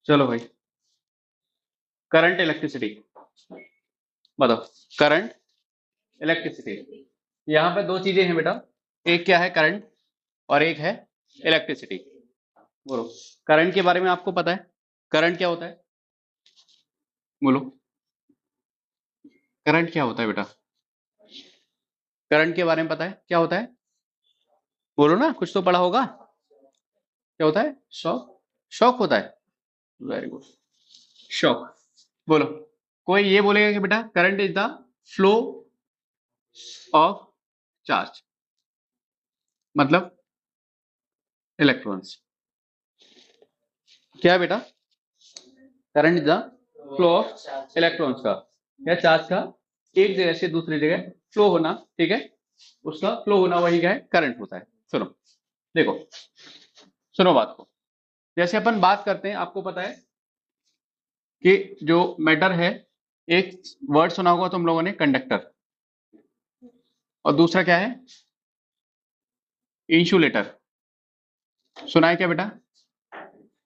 चलो भाई, current electricity बताओ। करंट इलेक्ट्रिसिटी, यहाँ पे दो चीजें हैं बेटा। एक क्या है करंट, और एक है इलेक्ट्रिसिटी। बोलो, करंट के बारे में आपको पता है? करंट क्या होता है? बोलो, करंट क्या होता है बेटा? करंट के बारे में पता है क्या होता है? बोलो ना, कुछ तो पढ़ा होगा। क्या होता है? शॉक। शॉक होता है। Very good. शॉक। बोलो, कोई ये बोलेगा कि बेटा current is the flow of charge, मतलब इलेक्ट्रॉन्स। क्या है बेटा? Current is the flow of electrons का या चार्ज का एक जगह से दूसरी जगह फ्लो होना, ठीक है? उसका फ्लो होना वही क्या है? करंट होता है। सुनो, देखो, सुनो बात को। जैसे अपन बात करते हैं, आपको पता है कि जो मैटर है, एक वर्ड सुना होगा तुम लोगों ने, कंडक्टर, और दूसरा क्या है? इंसुलेटर। सुना है क्या बेटा?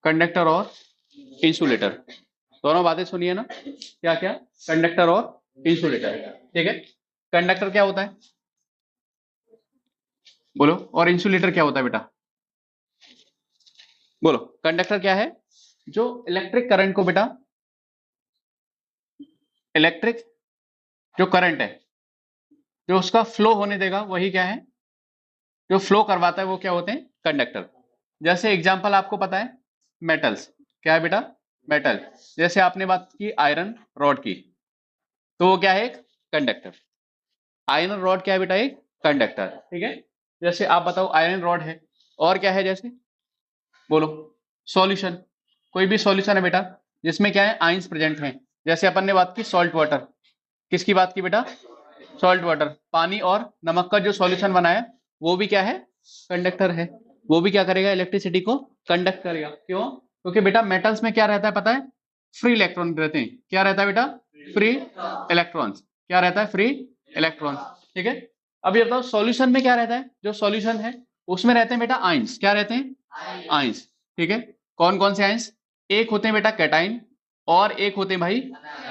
कंडक्टर और इंसुलेटर, दोनों बातें सुनिए ना। क्या क्या? कंडक्टर और इंसुलेटर, ठीक है? कंडक्टर क्या होता है? बोलो, और इंसुलेटर क्या होता है बेटा? बोलो, कंडक्टर क्या है? जो इलेक्ट्रिक करंट को बेटा, इलेक्ट्रिक जो करंट है, जो उसका फ्लो होने देगा, वही क्या है? जो फ्लो करवाता है वो क्या होते हैं? कंडक्टर। जैसे एग्जांपल आपको पता है, मेटल्स। क्या है बेटा? मेटल। जैसे आपने बात की आयरन रॉड की, तो वो क्या है? एक कंडक्टर। आयरन रॉड क्या है बेटा? एक कंडक्टर, ठीक है? जैसे आप बताओ, आयरन रॉड है, और क्या है जैसे? बोलो, सॉल्यूशन। कोई भी सॉल्यूशन है बेटा जिसमें क्या है? आयंस प्रेजेंट हैं। जैसे अपन ने बात की सॉल्ट वाटर। किसकी बात की बेटा? Salt water. पानी और नमक का जो सॉल्यूशन बनाया, वो भी क्या है? कंडक्टर है। वो भी क्या करेगा? इलेक्ट्रिसिटी को कंडक्ट करेगा। क्यों? क्योंकि बेटा मेटल्स में क्या रहता है पता है? फ्री इलेक्ट्रॉन रहते हैं। क्या रहता है बेटा? Free electrons. क्या रहता है? फ्री इलेक्ट्रॉन, ठीक है? अब ये बताओ, सॉल्यूशन में क्या रहता है? जो सॉल्यूशन है उसमें रहते हैं बेटा आयंस। क्या रहते हैं? आयंस, ठीक है? कौन कौन से आयंस? एक होते हैं बेटा कैटाइन, और एक होते हैं भाई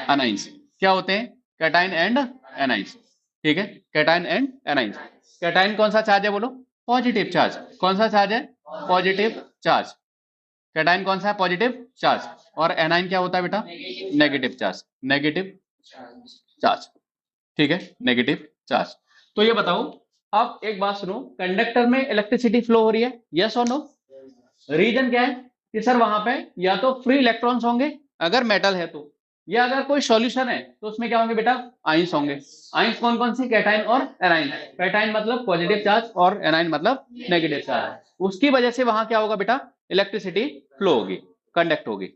अनाइंस। क्या होते हैं? कैटाइन एंड एनाइंस, ठीक है? Cation and anions. कैटाइन कौन सा चार्ज है? बोलो, पॉजिटिव चार्ज। कौन सा चार्ज है? Positive charge. कैटाइन कौन सा है? Positive charge. और एनाइन क्या होता है बेटा? Negative charge. नेगेटिव चार्ज, ठीक है? Negative charge. तो ये बताओ, अब एक बात सुनो, कंडक्टर में इलेक्ट्रिसिटी फ्लो हो रही है, यस और नो? रीजन क्या है? कि सर वहां पे या तो फ्री इलेक्ट्रॉन्स होंगे अगर मेटल है तो, या अगर कोई सॉल्यूशन है तो उसमें क्या होंगे बेटा? आइंस होंगे। आइंस कौन कौन से? कैटाइन और एनाइन। कैटाइन मतलब पॉजिटिव चार्ज, और एनाइन मतलब नेगेटिव चार्ज। उसकी वजह से वहां क्या होगा बेटा? इलेक्ट्रिसिटी फ्लो होगी, कंडक्ट होगी।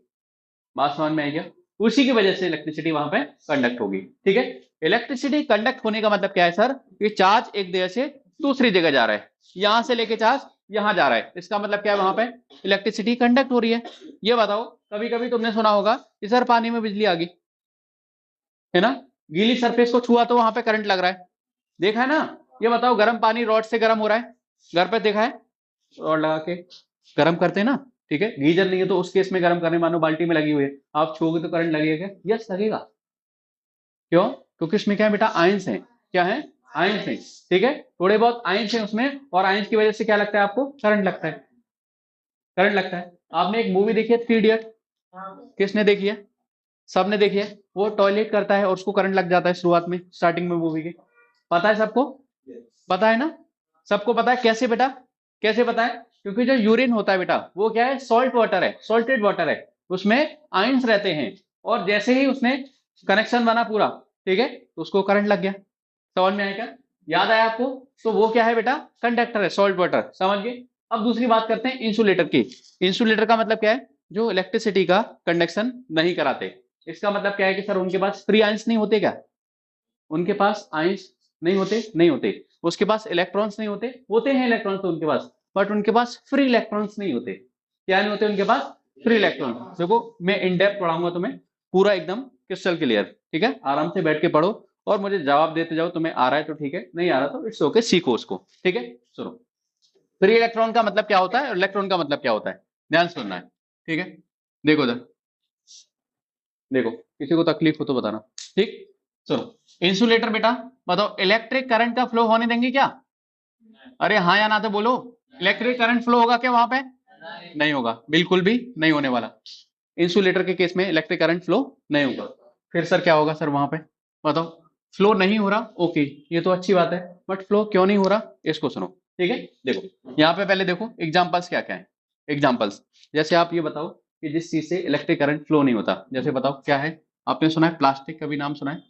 बात समझ में आई क्या? उसी की वजह से इलेक्ट्रिसिटी वहां पे कंडक्ट होगी, ठीक है? इलेक्ट्रिसिटी कंडक्ट होने का मतलब क्या है सर? कि चार्ज एक जगह से दूसरी जगह जा रहा है, यहां से लेके चार्ज यहां जा रहा है, इसका मतलब क्या है? वहां पे इलेक्ट्रिसिटी कंडक्ट हो रही है। ये बताओ, कभी कभी तुमने सुना होगा कि सर पानी में बिजली आ गई, है ना? गीली सरफेस को छुआ तो वहां पे करंट लग रहा है, देखा है ना? ये बताओ, गर्म पानी रॉड से गर्म हो रहा है, घर पे देखा है? रॉड लगा के गर्म करते हैं ना, ठीक है? गीजर नहीं है तो उस केस में गर्म करने, मानो बाल्टी में लगी हुई है, आप छुओगे तो करंट लगेगा क्या? यस लगेगा। क्यों? क्योंकि उसमें क्या है बेटा? आयंस है। क्या है? आयंस है, ठीक है? थोड़े बहुत आयंस है उसमें, और आयंस की वजह से क्या लगता है आपको? करंट लगता है। करंट लगता है। आपने एक मूवी देखी है, थ्री इडियट? किसने देखी है? सबने देखी है। वो टॉयलेट करता है और उसको करंट लग जाता है शुरुआत में, स्टार्टिंग में मूवी के। पता है सबको? पता है ना? सबको पता है। कैसे बेटा? कैसे पता है? क्योंकि जो यूरिन होता है बेटा, वो क्या है? सॉल्ट वाटर है, सॉल्टेड वाटर है। उसमें आयंस रहते हैं, और जैसे ही उसने कनेक्शन बना पूरा, ठीक है, तो उसको करंट लग गया। समझ में आया क्या? याद आया आपको? तो वो क्या है बेटा? कंडक्टर है, सॉल्ट वाटर। समझ गए? अब दूसरी बात करते हैं इंसुलेटर की। इंसुलेटर का मतलब क्या है? जो इलेक्ट्रिसिटी का कंडक्शन नहीं कराते। इसका मतलब क्या है कि सर उनके पास फ्री आयंस नहीं होते क्या? उनके पास आयंस नहीं होते? नहीं होते। उसके पास इलेक्ट्रॉन्स नहीं होते? होते हैं इलेक्ट्रॉन्स तो उनके पास, बट उनके पास फ्री इलेक्ट्रॉन्स नहीं होते। क्या नहीं होते उनके पास? Free electron. देखो, मैं इन डेप्थ पढ़ाऊंगा तुम्हें, पूरा एकदम क्रिस्टल क्लियर, ठीक है? आराम से बैठ के पढ़ो, और मुझे जवाब देते जाओ। तुम्हें आ रहा है तो ठीक है, नहीं आ रहा तो इट्स ओके, सीखो उसको, ठीक है? सुनो, फ्री इलेक्ट्रॉन का मतलब क्या होता है और इलेक्ट्रॉन का मतलब क्या होता है, ध्यान से सुनना है, ठीक है? देखो इधर, देखो किसी को तकलीफ हो तो बताना, ठीक। चलो इंसुलेटर बेटा बताओ, इलेक्ट्रिक करंट का फ्लो होने देंगे क्या? अरे हाँ या ना तो बोलो। इलेक्ट्रिक करंट फ्लो होगा क्या वहां पे? नहीं होगा, बिल्कुल भी नहीं होने वाला। इंसुलेटर के केस में इलेक्ट्रिक करंट फ्लो नहीं होगा। फिर सर क्या होगा सर वहां पे? बताओ। फ्लो नहीं हो रहा, ओके, ये तो अच्छी बात है, बट फ्लो क्यों नहीं हो रहा इसको सुनो, ठीक है। देखो यहाँ पे पहले देखो एग्जांपल्स क्या क्या है। एग्जांपल्स, जैसे आप ये बताओ कि जिस चीज से इलेक्ट्रिक करंट फ्लो नहीं होता, जैसे बताओ क्या है। आपने सुना है प्लास्टिक, कभी नाम सुना है?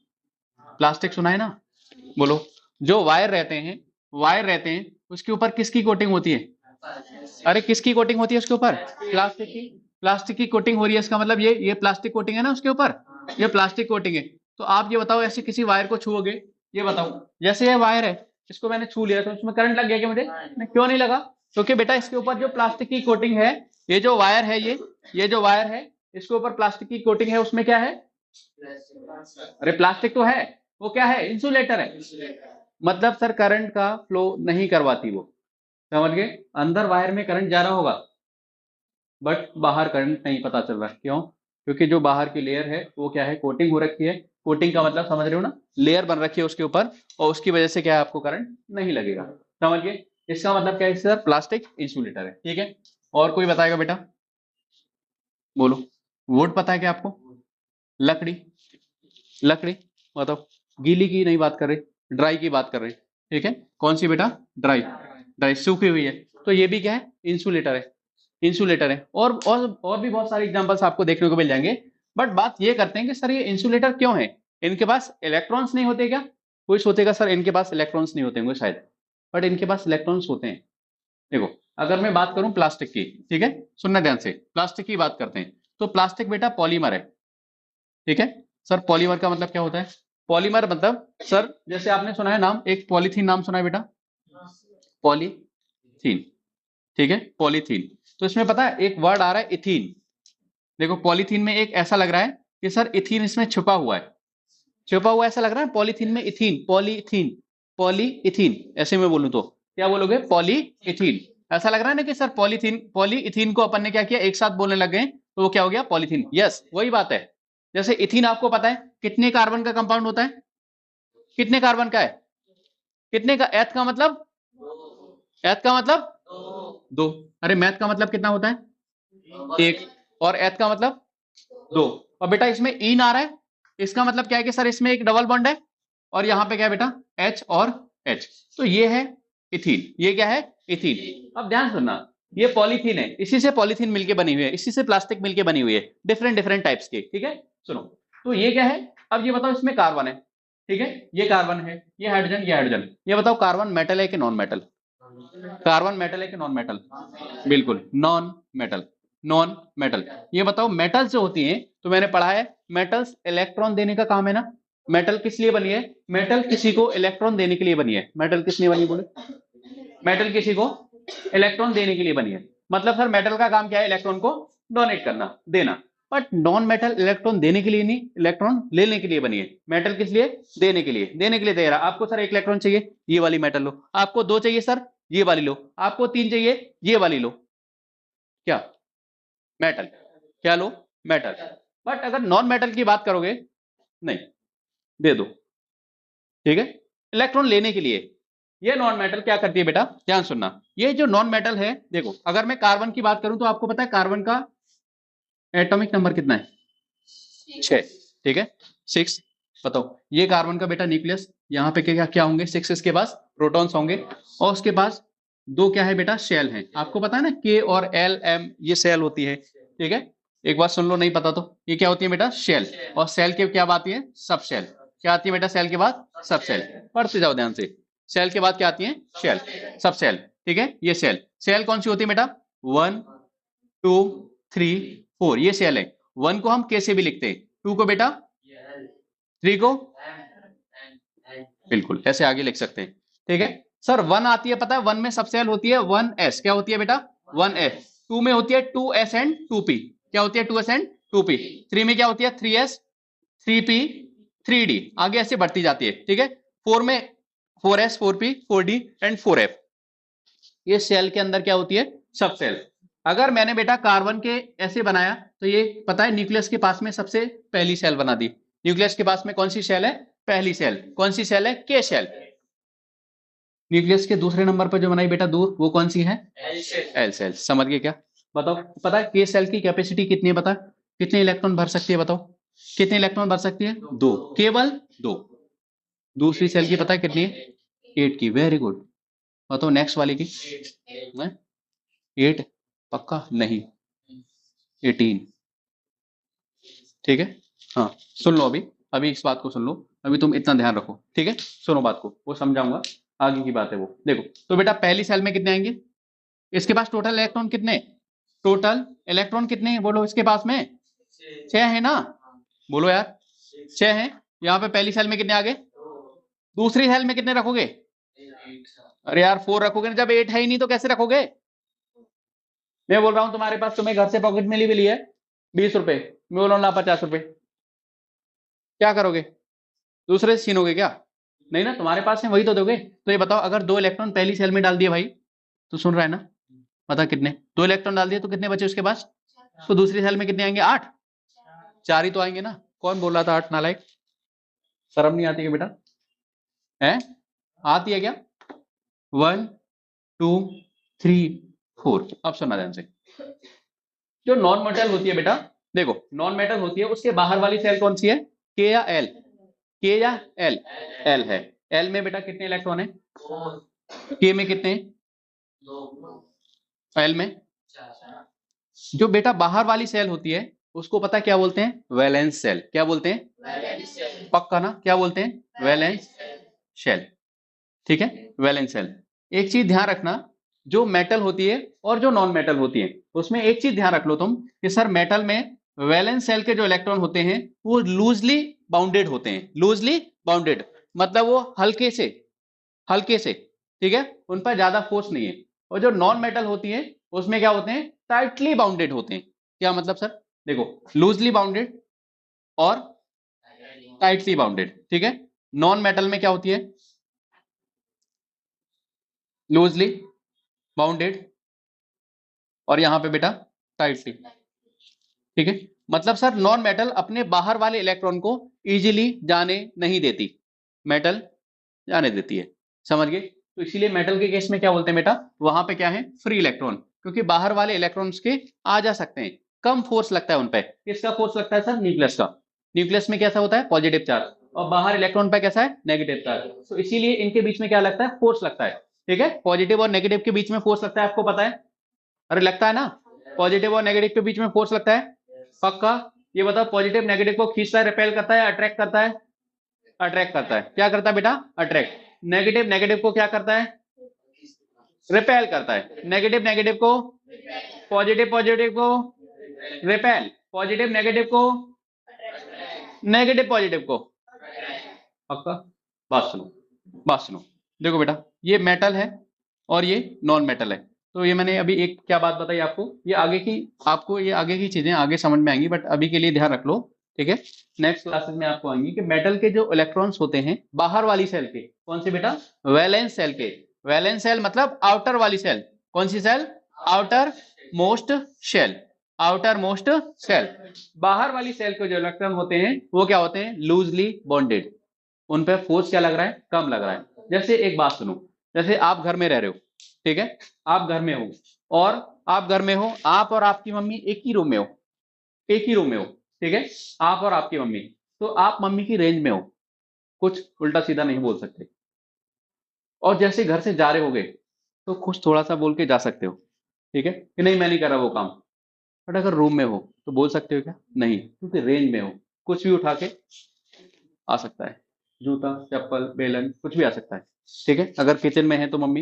प्लास्टिक सुना है ना? बोलो। जो वायर रहते हैं, वायर रहते हैं, उसके ऊपर किसकी कोटिंग होती है? अरे किसकी कोटिंग होती है उसके ऊपर? प्लास्टिक की। प्लास्टिक की कोटिंग हो रही है, इसका मतलब ये प्लास्टिक कोटिंग है ना उसके ऊपर, ये प्लास्टिक कोटिंग है। तो आप ये बताओ ऐसे किसी वायर को छुओगे, ये बताओ जैसे ये वायर है, इसको मैंने छू लिया तो उसमें करंट लग गया क्या मुझे? नहीं, क्यों नहीं लगा? क्योंकि बेटा इसके ऊपर जो प्लास्टिक की कोटिंग है, ये जो वायर है, ये जो वायर है, इसके ऊपर प्लास्टिक की कोटिंग है, उसमें क्या है? अरे प्लास्टिक तो है, वो क्या है? इंसुलेटर है। मतलब सर करंट का फ्लो नहीं करवाती वो, समझ गए? अंदर वायर में करंट जा रहा होगा, बट बाहर करंट नहीं पता चल रहा है, क्यों? क्योंकि जो बाहर की लेयर है वो क्या है? कोटिंग हो रखी है। कोटिंग का मतलब समझ रहे हो ना, लेयर बन रखी है उसके ऊपर, और उसकी वजह से क्या है, आपको करंट नहीं लगेगा। समझ गए? इसका मतलब क्या है सर? प्लास्टिक इंसुलेटर है, ठीक है। और कोई बताएगा बेटा? बोलो। वुड पता है क्या आपको? लकड़ी। लकड़ी बताओ। गीली की नहीं बात कर रहे, ड्राई की बात कर रहे हैं, ठीक है। कौन सी बेटा? ड्राई। ड्राई सूखी हुई है, तो ये भी क्या है? इंसुलेटर है। इंसुलेटर है। और भी बहुत सारे एग्जांपल्स आपको देखने को मिल जाएंगे। बट बात ये करते हैं कि सर ये इंसुलेटर क्यों है? इनके पास इलेक्ट्रॉन्स नहीं होते क्या? कोई सोचेगा सर इनके पास इलेक्ट्रॉन्स नहीं होते होंगे शायद, बट इनके पास इलेक्ट्रॉन्स होते हैं। देखो, अगर मैं बात करूं प्लास्टिक की, ठीक है, सुनना ध्यान से, प्लास्टिक की बात करते हैं, तो प्लास्टिक बेटा पॉलीमर है, ठीक है। सर पॉलीमर का मतलब क्या होता है? पॉलीमर मतलब सर, जैसे आपने सुना है नाम, एक पॉलीथीन नाम सुना है बेटा? पॉलीथीन, ठीक है, पॉलीथीन। तो इसमें पता है एक वर्ड आ रहा है इथीन। देखो पॉलीथीन में एक ऐसा लग रहा है कि सर इथीन इसमें छुपा हुआ है, छुपा हुआ ऐसा लग रहा है पॉलीथीन में, इथीन, पॉलीथीन, पॉलीइथीन, ऐसे में बोलूं तो क्या बोलोगे? पॉलीइथीन। ऐसा लग रहा है ना कि सर पॉलीथीन, पॉलीइथीन को अपन ने क्या किया, एक साथ बोलने लग गए, तो वो क्या हो गया? पॉलीथीन। यस वही बात है। जैसे इथीन आपको पता है कितने कार्बन का कंपाउंड होता है? कितने कार्बन का है? कितने का? एथ का मतलब? एथ का मतलब दो। अरे मैथ का मतलब कितना होता है? एक। और एथ का मतलब दो। और बेटा इसमें इन आ रहा है, इसका मतलब क्या है कि सर इसमें एक डबल बॉन्ड है, और यहां पे क्या है बेटा? एच और एच। तो ये है इथीन, ये क्या है? इथीन। अब ध्यान सुनना, ये पॉलीथीन है, इसी से पॉलीथीन मिलके बनी हुई है, इसी से प्लास्टिक मिलके बनी हुई है, डिफरेंट डिफरेंट टाइप्स की, ठीक है। सुनो, तो ये क्या है? अब ये बताओ, इसमें कार्बन है, ठीक है, ये कार्बन है, ये हाइड्रोजन, ये हाइड्रोजन। ये बताओ कार्बन मेटल है कि नॉन मेटल? कार्बन मेटल है कि नॉन मेटल? बिल्कुल नॉन मेटल, नॉन मेटल। ये बताओ मेटल्स जो होती हैं, तो मैंने पढ़ा है मेटल्स इलेक्ट्रॉन देने का काम है ना। मेटल किस लिए बनी है? मेटल किसी को इलेक्ट्रॉन देने के लिए बनी है। मेटल किस लिए बनी बोले? मेटल किसी को इलेक्ट्रॉन देने के लिए बनी है। मतलब सर मेटल का काम क्या है? इलेक्ट्रॉन को डोनेट करना, देना। बट नॉन मेटल इलेक्ट्रॉन देने के लिए नहीं, इलेक्ट्रॉन लेने के लिए बनी है। मेटल किस लिए? देने के लिए, देने के लिए दे रहा। आपको सर एक इलेक्ट्रॉन चाहिए, ये वाली मेटल लो। आपको दो चाहिए सर, ये वाली लो। आपको तीन चाहिए, ये वाली लो। क्या? मेटल। क्या लो? मेटल। बट अगर नॉन मेटल की बात करोगे, नहीं, दे दो, ठीक है, इलेक्ट्रॉन लेने के लिए। ये नॉन मेटल क्या करती है बेटा? ध्यान सुनना, ये जो नॉन मेटल है, देखो अगर मैं कार्बन की बात करूं तो आपको पता है कार्बन का एटॉमिक नंबर कितना है? 6, ठीक है, 6। बताओ ये कार्बन का बेटा न्यूक्लियस, यहाँ पे क्या क्या होंगे? 6 इसके पास प्रोटॉन्स होंगे, और उसके पास दो क्या है बेटा? शेल हैं। आपको पता है ना के और एल एम, ये सेल होती है, ठीक है। एक बात सुन लो, नहीं पता तो, ये क्या होती है बेटा? शेल। और सेल के क्या आती है? सब शेल। क्या आती है बेटा सेल के बाद? सब शेल। पढ़ते जाओ ध्यान से, सेल के बाद क्या आती है? शेल, सब शेल, ठीक है। ये सेल, सेल कौन सी होती है बेटा? 1 2 3 4, ये सेल है। 1 को हम के से भी लिखते हैं, 2 को बेटा, 3 को, बिल्कुल ऐसे आगे लिख सकते हैं, ठीक है। सर 1 आती है, पता है 1 में सब सेल होती है 1s, क्या होती है बेटा? 1s। 2 में होती है 2s एंड 2p, क्या होती है? 2s and 2p। 3 में क्या होती है? 3s 3p 3d, आगे ऐसे बढ़ती जाती है, ठीक है। 4 में 4s 4p 4d and 4f। ये सेल के अंदर क्या होती है? सब सेल। अगर मैंने बेटा कार्बन के ऐसे बनाया तो ये पता है न्यूक्लियस के पास में सबसे पहली सेल बना दी। न्यूक्लियस के पास में कौन सी सेल है? पहली सेल। कौन सी सेल है? के सेल। न्यूक्लियस के दूसरे नंबर पर जो बनाई बेटा दूर, वो कौन सी है? L cell. समझ गए क्या? बताओ, पता है के सेल की कैपेसिटी कितनी है? बता, कितने इलेक्ट्रॉन भर सकती है? बताओ कितने इलेक्ट्रॉन भर सकती है? 2, केवल 2। दूसरी सेल की पता है कितनी है? 8 की। Very good. बताओ नेक्स्ट वाले की। 8 पक्का? नहीं, 18। ठीक है, हाँ सुन लो अभी, अभी इस बात को सुन लो, अभी तुम इतना ध्यान रखो, ठीक है? सुनो बात को, वो समझाऊंगा, आगे की बात है वो। देखो तो बेटा पहली सेल में कितने आएंगे? इसके पास टोटल इलेक्ट्रॉन कितने? टोटल इलेक्ट्रॉन कितने हैं बोलो इसके पास में? 6 है ना? बोलो यार, 6 है। यहाँ पे पहली सेल में कितने आ गए? दूसरी सेल में कितने रखोगे? अरे यार 4 रखोगे ना, जब 8 है ही नहीं तो कैसे रखोगे? मैं बोल रहा हूं तुम्हारे पास, तुम्हें घर से पॉकेट मनी मिली है 20 रुपए, मैं बोल रहा हूँ ला 50 रुपए, क्या करोगे? दूसरे से छीनोगे क्या? नहीं ना, तुम्हारे पास है वही तो दोगे। तो ये बताओ, अगर 2 इलेक्ट्रॉन पहली सेल में डाल दिए भाई, तो सुन रहा है ना? बता कितने? 2 इलेक्ट्रॉन डाल दिए तो कितने बचे उसके पास? तो दूसरी सेल में कितने आएंगे? 8। 4 ही तो आएंगे ना। कौन बोल रहा था 8 नालायक? शर्म नहीं आती है बेटा? है? आती है क्या? 1 2 3 4। अब सुनना ध्यान से, जो नॉन मेटल होती है बेटा, देखो नॉन मेटल होती है, उसके बाहर वाली सेल कौन सी है? के या एल? के या एल? एल है। एल में बेटा कितने इलेक्ट्रॉन है? के में कितने? एल में? जो बेटा बाहर वाली सेल होती है उसको पता क्या बोलते हैं? Valence shell. क्या बोलते हैं? पक्का ना? क्या बोलते हैं? Valence shell. ठीक है, वैलेंस सेल। एक चीज ध्यान रखना, जो मेटल होती है और जो नॉन मेटल होती है, उसमें एक चीज ध्यान रख लो तुम कि सर मेटल में वैलेंस सेल के जो इलेक्ट्रॉन होते हैं वो लूजली बाउंडेड होते हैं। लूजली बाउंडेड मतलब वो हल्के से, हल्के से, ठीक है, उन पर ज्यादा फोर्स नहीं है। और जो नॉन मेटल होती है उसमें क्या होते हैं? टाइटली बाउंडेड होते हैं। क्या मतलब सर? देखो, लूजली बाउंडेड और टाइटली बाउंडेड, ठीक है। नॉन मेटल में क्या होती है? लूजली बाउंडेड, और यहां पे बेटा टाइटली, ठीक है। मतलब सर नॉन मेटल अपने बाहर वाले इलेक्ट्रॉन को इजीली जाने नहीं देती, मेटल जाने देती है। समझ गए? तो इसीलिए मेटल के केस में क्या बोलते हैं बेटा? वहां पे क्या है? फ्री इलेक्ट्रॉन, क्योंकि बाहर वाले इलेक्ट्रॉन्स के आ जा सकते हैं, कम फोर्स लगता है उन पे। किसका फोर्स लगता है सर? न्यूक्लियस का। न्यूक्लियस में कैसा होता है? पॉजिटिव चार्ज, और बाहर इलेक्ट्रॉन पे कैसा है? Negative charge. तो इसीलिए इनके बीच में क्या लगता है? फोर्स लगता है, ठीक है। पॉजिटिव और नेगेटिव के बीच में फोर्स लगता है, आपको पता है? अरे लगता है ना, पॉजिटिव और नेगेटिव के बीच में फोर्स लगता है, पक्का? ये बताओ, पॉजिटिव नेगेटिव को खींचता है, रिपेल करता है, अट्रैक्ट करता है? अट्रैक्ट करता है। क्या करता है बेटा? अट्रैक्ट। नेगेटिव नेगेटिव को क्या करता है? रिपेल करता है। नेगेटिव नेगेटिव को, पॉजिटिव पॉजिटिव को रिपेल, पॉजिटिव नेगेटिव को, नेगेटिव पॉजिटिव को, पक्का? बात सुनो, बात सुनो। देखो बेटा, ये मेटल है और ये नॉन मेटल है। तो ये मैंने अभी एक क्या बात बताई आपको, ये आगे की, आपको ये आगे की चीजें आगे समझ में आएंगी, बट अभी के लिए ध्यान रख लो, ठीक है। नेक्स्ट क्लासेस में आपको आएंगी कि मेटल के जो इलेक्ट्रॉन्स होते हैं बाहर वाली सेल के, कौन सी बेटा? वैलेंस सेल के। वैलेंस सेल मतलब आउटर वाली सेल। कौन सी shell? Outermost shell. Outermost shell. बाहर वाली सेल के जो इलेक्ट्रॉन होते हैं वो क्या होते हैं? Loosely bonded. उन पे फोर्स क्या लग रहा है? कम लग रहा है। जैसे एक बात सुनो, जैसे आप घर में रह रहे हो, ठीक है, आप घर में हो, और आप घर में हो, आप और आपकी मम्मी एक ही रूम में हो, एक ही रूम में हो, ठीक है, आप और आपकी मम्मी। तो आप मम्मी की रेंज में हो, कुछ उल्टा सीधा नहीं बोल सकते, और जैसे घर से जा रहे होगे तो कुछ थोड़ा सा बोल के जा सकते हो, ठीक है, कि नहीं मैं नहीं कर रहा वो काम। बट अगर रूम में हो तो बोल सकते हो क्या? नहीं, क्योंकि रेंज में हो, कुछ भी उठा के आ सकता है, जूता चप्पल बेलन कुछ भी आ सकता है, ठीक है। अगर किचन में है तो मम्मी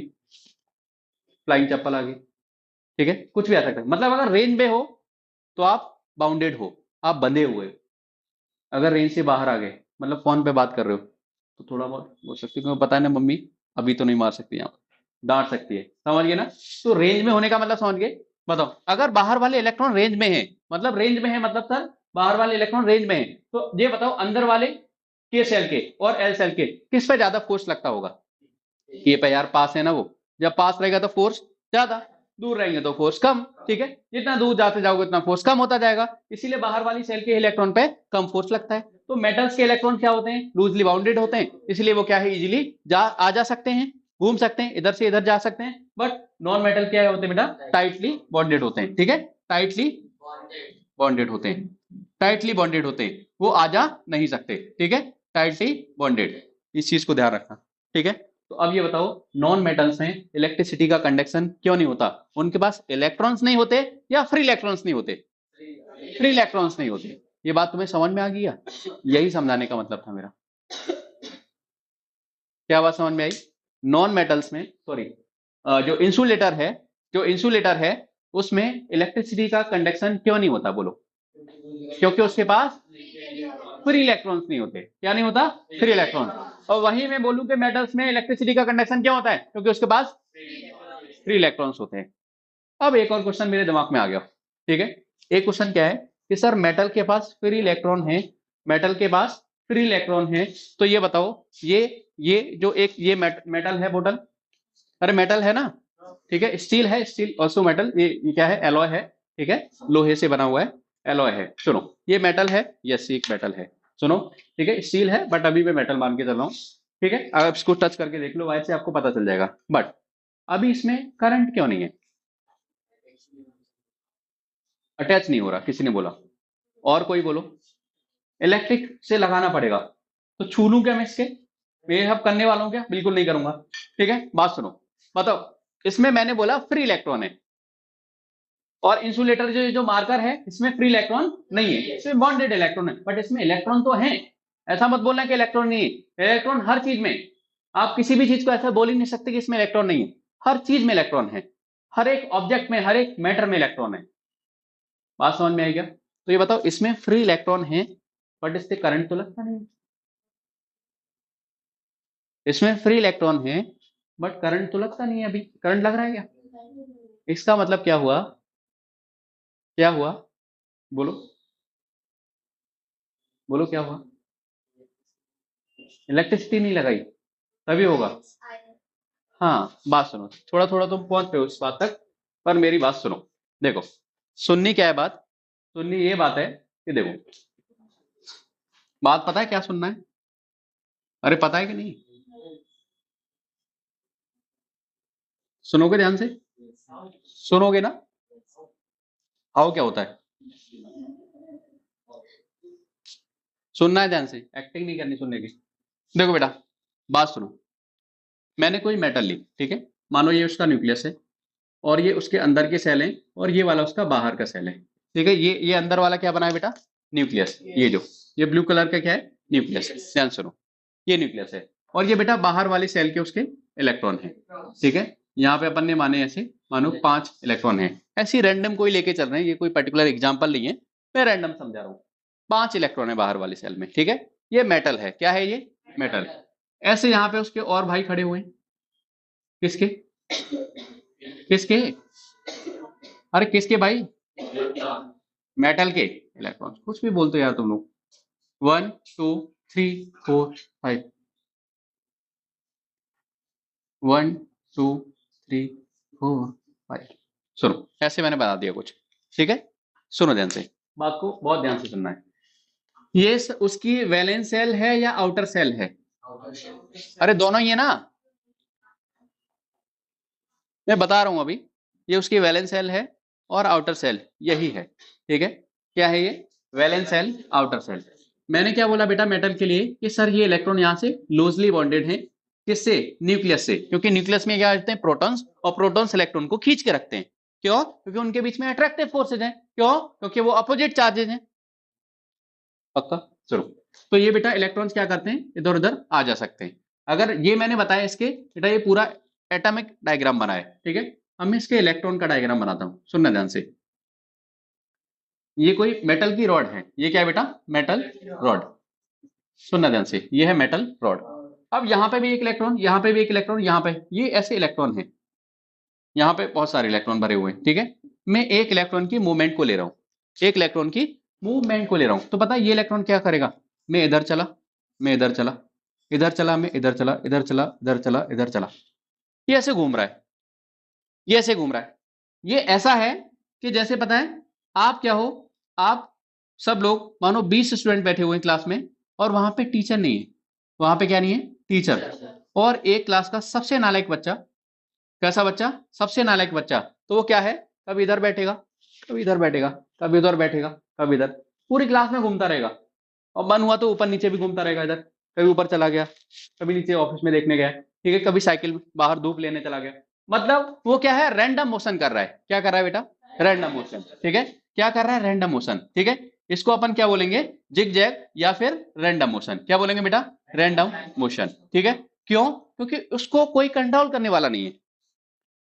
फ्लाइंग चप्पल आ गई, ठीक है, कुछ भी आ सकता है। मतलब अगर रेंज में हो तो आप बाउंडेड हो, आप बंधे हुए हो। अगर रेंज से बाहर आ गए, मतलब फोन पे बात कर रहे हो, तो थोड़ा बहुत बोल सकते हो, क्योंकि पता है ना मम्मी अभी तो नहीं मार सकती, यहाँ पर डांट सकती है। समझ गए ना? तो रेंज में होने का मतलब समझ गए? बताओ, अगर बाहर वाले इलेक्ट्रॉन रेंज में है, मतलब रेंज में है मतलब सर बाहर वाले इलेक्ट्रॉन रेंज में है, तो ये बताओ अंदर वाले के सेल के और एल सेल के किस पे ज्यादा फोर्स लगता होगा? ये पे यार, पास है ना वो, जब पास रहेगा तो फोर्स ज्यादा, दूर रहेंगे तो फोर्स कम, ठीक है, जितना दूर जाते जाओगे उतना फोर्स कम होता जाएगा, इसीलिए बाहर वाली सेल के इलेक्ट्रॉन पे कम फोर्स लगता है। तो मेटल्स के इलेक्ट्रॉन क्या होते हैं, लूजली बाउंडेड होते हैं, इसलिए वो क्या है, इजीली आ जा सकते हैं, घूम सकते हैं, इधर से इधर जा सकते हैं। बट नॉन मेटल क्या होते हैं बेटा, टाइटली बॉन्डेड होते हैं, ठीक है, टाइटली बॉन्डेड होते हैं, टाइटली बॉन्डेड होते हैं, वो आ जा नहीं सकते, ठीक है, टाइटली बॉन्डेड, इस चीज को ध्यान रखना, ठीक है। तो अब ये बताओ, नॉन मेटल्स में इलेक्ट्रिसिटी का कंडक्शन क्यों नहीं होता, उनके पास इलेक्ट्रॉन्स नहीं होते या फ्री इलेक्ट्रॉन्स नहीं होते, फ्री इलेक्ट्रॉन्स नहीं होते। ये बात तुम्हें समझ में आ गई है, यही समझाने का मतलब था मेरा। क्या बात समझ में आई, नॉन मेटल्स में, सॉरी, जो इंसुलेटर है, जो इंसुलेटर है उसमें इलेक्ट्रिसिटी का कंडक्शन क्यों नहीं होता, बोलो, क्योंकि उसके पास फ्री इलेक्ट्रॉन्स नहीं होते, क्या नहीं होता, फ्री इलेक्ट्रॉन। और वहीं मैं बोलूं कि मेटल्स में इलेक्ट्रिसिटी का कंडक्शन क्या होता है, क्योंकि उसके पास फ्री इलेक्ट्रॉन्स होते हैं। अब एक और क्वेश्चन मेरे दिमाग में आ गया, ठीक है, एक क्वेश्चन क्या है कि सर मेटल के पास फ्री इलेक्ट्रॉन है, मेटल के पास फ्री इलेक्ट्रॉन है, तो ये बताओ, ये जो एक ये मेटल है बोतल, अरे मेटल है ना, ठीक है, स्टील है, स्टील ऑल्सो मेटल, ये क्या है, एलॉय है, ठीक है, लोहे से बना हुआ है, एलॉय है। सुनो, ये मेटल है, यस एक मेटल है, सुनो, ठीक है, स्टील है बट अभी मैं मेटल मान के चल रहा हूँ, ठीक है, आप इसको टच करके देख लो, वायर से आपको पता चल जाएगा। बट अभी इसमें करंट क्यों नहीं है, अटैच नहीं हो रहा, किसी ने बोला, और कोई बोलो, इलेक्ट्रिक से लगाना पड़ेगा, तो छू लूं क्या मैं इसके, मैं अब करने वाला हूं क्या, बिल्कुल नहीं करूंगा, ठीक है। बात सुनो, बताओ, इसमें मैंने बोला फ्री इलेक्ट्रॉन है, और इंसुलेटर जो जो मार्कर है इसमें फ्री इलेक्ट्रॉन नहीं है, इसमें बॉन्डेड इलेक्ट्रॉन है, बट इसमें इलेक्ट्रॉन तो है, ऐसा मत बोलना कि इलेक्ट्रॉन नहीं है, इलेक्ट्रॉन हर चीज में, आप किसी भी चीज को ऐसा बोल ही नहीं सकते कि इसमें इलेक्ट्रॉन नहीं है, हर चीज में इलेक्ट्रॉन है, हर एक ऑब्जेक्ट में, हर एक मैटर में इलेक्ट्रॉन है। बात समझ में आई क्या, तो ये बताओ, इसमें फ्री इलेक्ट्रॉन है बट इससे करंट तो लगता नहीं, इसमें फ्री इलेक्ट्रॉन है बट करंट तो लगता नहीं है, अभी करंट लग रहा है क्या, इसका मतलब क्या हुआ, क्या हुआ, बोलो, बोलो क्या हुआ, इलेक्ट्रिसिटी नहीं लगाई तभी होगा। हाँ बात सुनो, थोड़ा थोड़ा तुम पहुंच रहे हो इस बात तक, पर मेरी बात सुनो, देखो, सुननी क्या है बात, सुननी ये बात है कि देखो, बात पता है क्या सुनना है, अरे पता है कि नहीं, सुनोगे ध्यान से, सुनोगे ना, आओ क्या होता है, सुनना है ध्यान से, एक्टिंग नहीं करनी सुनने की। देखो बेटा, बात सुनो, मैंने कोई मेटल ली, ठीक है, मानो ये उसका न्यूक्लियस है, और ये उसके अंदर के सेल हैं, और ये वाला उसका बाहर का सेल है, ठीक है, ये अंदर वाला क्या बना है बेटा, न्यूक्लियस, ये जो ये ब्लू कलर का क्या है, न्यूक्लियस, ध्यान सुनो, ये न्यूक्लियस है, और ये बेटा बाहर वाले सेल के उसके इलेक्ट्रॉन है, ठीक है, यहाँ पे अपन ने माने ऐसे, मानो 5 इलेक्ट्रॉन है, ऐसी रैंडम कोई लेके चल रहे हैं, ये कोई पर्टिकुलर एग्जाम्पल नहीं है, मैं रैंडम समझा रहा हूँ, 5 इलेक्ट्रॉन है बाहर वाले सेल में, ठीक है, ये मेटल है, क्या है ये, मेटल। ऐसे यहाँ पे उसके और भाई खड़े हुए हैं, किसके, किसके, अरे किसके भाई, मेटल के इलेक्ट्रॉन, कुछ भी बोलते हो यार तुम लोग, 1 2 3 4 5, 1 2 3 4 5, सुनो, ऐसे मैंने बता दिया कुछ, ठीक है, सुनो ध्यान से, बात को बहुत ध्यान से सुनना है, ये उसकी वैलेंस सेल है या आउटर सेल है, अरे दोनों ही है ना, मैं बता रहा हूं अभी, ये उसकी वैलेंस सेल है और आउटर सेल यही है, ठीक है, क्या है ये, वैलेंस सेल, आउटर सेल। मैंने क्या बोला बेटा मेटल के लिए कि सर ये इलेक्ट्रॉन यहाँ से लूजली बॉन्डेड है, किससे, न्यूक्लियस से, क्योंकि न्यूक्लियस में क्या करते हैं, प्रोटॉन्स, और प्रोटॉन्स इलेक्ट्रॉन को खींच के रखते हैं, क्यों, क्योंकि उनके बीच में अट्रैक्टिव फोर्सेज हैं, क्यों, क्योंकि वो अपोजिट चार्जेज हैं, पक्का, चलो, तो ये बेटा इलेक्ट्रॉन्स क्या करते हैं, इधर उधर आ जा सकते हैं। अगर ये मैंने बताया इसके बेटा, ये पूरा एटॉमिक डायग्राम बना है, ठीक है, अब मैं इसके इलेक्ट्रॉन का डायग्राम बनाता हूं, सुनना ध्यान से, ये कोई मेटल की रॉड है, ये क्या है बेटा, मेटल रॉड, सुनना ध्यान से, ये है मेटल रॉड, अब यहाँ पे भी एक इलेक्ट्रॉन, यहाँ पे भी एक इलेक्ट्रॉन, यहाँ पे, ये ऐसे इलेक्ट्रॉन है, यहाँ पे बहुत सारे इलेक्ट्रॉन भरे हुए हैं, ठीक है, मैं एक इलेक्ट्रॉन की मूवमेंट को ले रहा हूँ, एक इलेक्ट्रॉन की मूवमेंट को ले रहा हूँ, तो पता है ये इलेक्ट्रॉन क्या करेगा, मैं इधर चला, मैं इधर चला, इधर चला, मैं इधर चला, इधर चला, इधर चला, इधर चला, ये ऐसे घूम रहा है, ये ऐसे घूम रहा है, ये ऐसा है कि जैसे पता है आप क्या हो, आप सब लोग मानो 20 स्टूडेंट बैठे हुए हैं क्लास में और वहां पे टीचर नहीं है, वहां पे क्या नहीं है, टीचर, और एक क्लास का सबसे नालायक बच्चा, कैसा बच्चा, सबसे नालायक बच्चा, तो वो क्या है, कभी इधर बैठेगा, कभी इधर बैठेगा, कभी उधर बैठेगा, कभी इधर, पूरी क्लास में घूमता रहेगा, और मन हुआ तो ऊपर नीचे भी घूमता रहेगा, इधर कभी ऊपर चला गया, कभी नीचे ऑफिस में देखने गया, ठीक है, कभी साइकिल बाहर धूप लेने चला गया, मतलब वो क्या है, रैंडम मोशन कर रहा है, क्या कर रहा है बेटा, रैंडम मोशन, ठीक है, क्या कर रहा है, रैंडम मोशन, ठीक है, इसको अपन क्या बोलेंगे, जिग जैग या फिर रैंडम मोशन, क्या बोलेंगे बेटा, रैंडम मोशन, ठीक है, क्यों, क्योंकि उसको कोई कंट्रोल करने वाला नहीं है,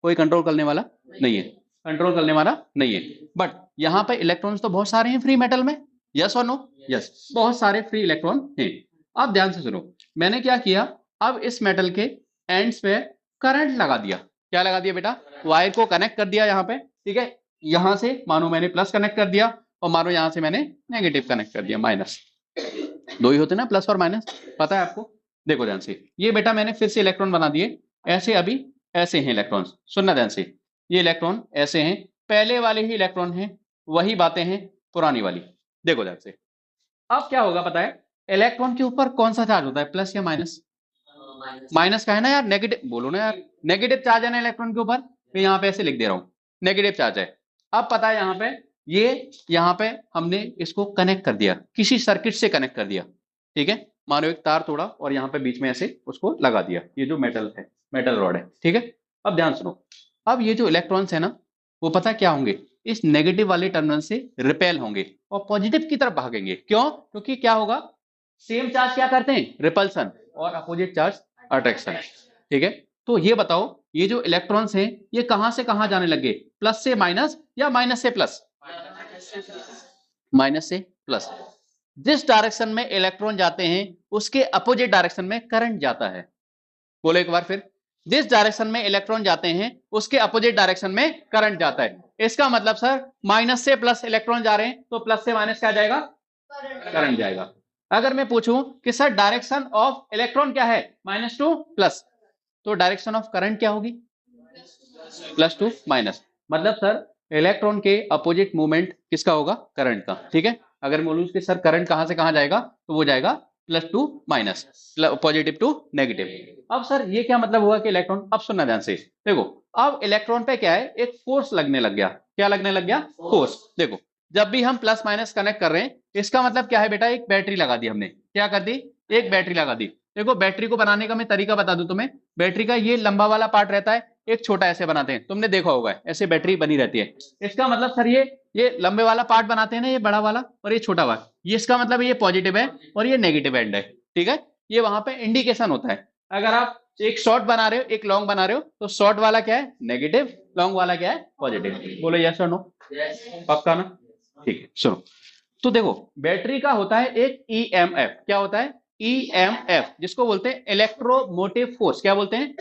कोई कंट्रोल करने वाला नहीं है, कंट्रोल करने वाला नहीं है, बट यहाँ पे इलेक्ट्रॉन्स तो बहुत सारे हैं फ्री मेटल में, यस और नो, यस, बहुत सारे फ्री इलेक्ट्रॉन हैं। अब ध्यान से सुनो, मैंने क्या किया, अब इस मेटल के एंड्स पे करंट लगा दिया, क्या लगा दिया बेटा, वायर को कनेक्ट कर दिया यहाँ पे, ठीक है, यहां से मानो मैंने प्लस कनेक्ट कर दिया और मानो यहां से मैंने नेगेटिव कनेक्ट कर दिया, माइनस, दो ही होते ना प्लस और माइनस, पता है आपको, देखो ध्यान से, ये बेटा मैंने फिर से इलेक्ट्रॉन बना दिए, ऐसे अभी ऐसे हैं इलेक्ट्रॉन्स, सुनना ध्यान से, ये इलेक्ट्रॉन ऐसे हैं, पहले वाले ही इलेक्ट्रॉन हैं, वही बातें हैं पुरानी वाली, देखो ध्यान से, अब क्या होगा पता है, इलेक्ट्रॉन के ऊपर कौन सा चार्ज होता है, प्लस या माइनस, माइनस का है ना यार, नेगेटिव बोलो ना यार, नेगेटिव चार्ज है ना इलेक्ट्रॉन के ऊपर, मैं यहाँ पे ऐसे लिख दे रहा हूँ, नेगेटिव चार्ज है, अब पता है यहाँ पे, ये यहाँ पे हमने इसको कनेक्ट कर दिया, किसी सर्किट से कनेक्ट कर दिया, ठीक है, मानो एक तार तोड़ा और यहाँ पे बीच में ऐसे उसको लगा दिया, ये जो मेटल है, मेटल रॉड है, ठीक है, अब ध्यान सुनो, अब ये जो इलेक्ट्रॉन्स है ना, वो पता क्या होंगे, इस नेगेटिव वाले टर्मिनल से रिपेल होंगे और पॉजिटिव की तरफ भागेंगे, क्यों, क्योंकि क्या होगा, सेम चार्ज क्या करते हैं, रिपल्सन, और अपोजिट चार्ज अट्रैक्शन, ठीक है, तो ये बताओ, ये जो इलेक्ट्रॉन्स हैं ये कहां से कहां जाने लगे, प्लस से माइनस या माइनस से प्लस, माइनस से प्लस, जिस डायरेक्शन में इलेक्ट्रॉन जाते हैं उसके अपोजिट डायरेक्शन में करंट जाता है, बोलो एक बार फिर, जिस डायरेक्शन में इलेक्ट्रॉन जाते हैं उसके अपोजिट डायरेक्शन में करंट जाता है, इसका मतलब सर माइनस से प्लस इलेक्ट्रॉन जा रहे हैं तो प्लस से माइनस क्या जाएगा, करंट जाएगा, अगर मैं पूछूं कि सर डायरेक्शन ऑफ इलेक्ट्रॉन क्या है, माइनस टू प्लस, तो डायरेक्शन ऑफ करंट क्या होगी, प्लस टू माइनस, मतलब सर इलेक्ट्रॉन के अपोजिट मूवमेंट किसका होगा, करंट का, ठीक है, अगर मैं बोलूं कि सर करंट कहां से कहां जाएगा, तो वो जाएगा plus to minus, positive to negative, अब सर ये क्या मतलब हुआ कि इलेक्ट्रॉन, अब सुनना ध्यान से, देखो अब इलेक्ट्रॉन पे क्या है, एक फोर्स लगने लग गया, क्या लगने लग गया, फोर्स, देखो जब भी हम प्लस माइनस कनेक्ट कर रहे हैं, इसका मतलब क्या है बेटा, एक बैटरी लगा दी हमने, क्या कर दी, एक बैटरी लगा दी, देखो बैटरी को बनाने का मैं तरीका बता दूं तुम्हें, बैटरी का ये लंबा वाला पार्ट रहता है, एक छोटा ऐसे बनाते हैं, तुमने देखा होगा ऐसे बैटरी बनी रहती है, इसका मतलब सर ये लंबे वाला पार्ट बनाते हैं ना, ये बड़ा वाला और ये छोटा वाला, ये इसका मतलब ये पॉजिटिव है और ये नेगेटिव एंड है, ठीक है, ये वहां पे इंडिकेशन होता है, अगर आप एक शॉर्ट बना रहे हो एक लॉन्ग बना रहे हो तो शॉर्ट वाला क्या है, नेगेटिव, लॉन्ग वाला क्या है, पॉजिटिव, बोलो यस और नो, पक्का ना, ठीक है, सुनो, तो देखो बैटरी का होता है एक ईएमएफ, क्या होता है, ईएमएफ, जिसको बोलते हैं इलेक्ट्रोमोटिव फोर्स, क्या बोलते हैं,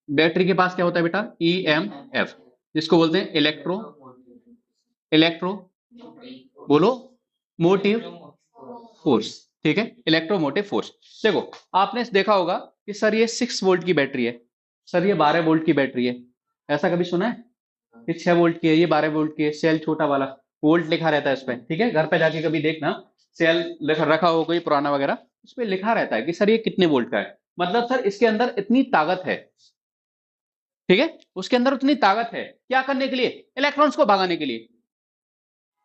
बैटरी के पास क्या होता है बेटा, ईएमएफ, जिसको बोलते हैं इलेक्ट्रो बोलो मोटिव फोर्स, ठीक है, इलेक्ट्रोमोटिव फोर्स, देखो आपने देखा होगा कि सर ये 6 वोल्ट की बैटरी है, सर ये 12 वोल्ट की बैटरी है, ऐसा कभी सुना है, ये 6 वोल्ट की है, ये 12 वोल्ट की है, सेल छोटा वाला, वोल्ट लिखा रहता है उस पर, ठीक है, घर पे जाके कभी देखना, सेल रखा हो कोई पुराना वगैरह, उस पर लिखा रहता है कि सर ये कितने वोल्ट का है, मतलब सर इसके अंदर इतनी ताकत है, ठीक है, उसके अंदर उतनी ताकत है, क्या करने के लिए, इलेक्ट्रॉन्स को भगाने के लिए,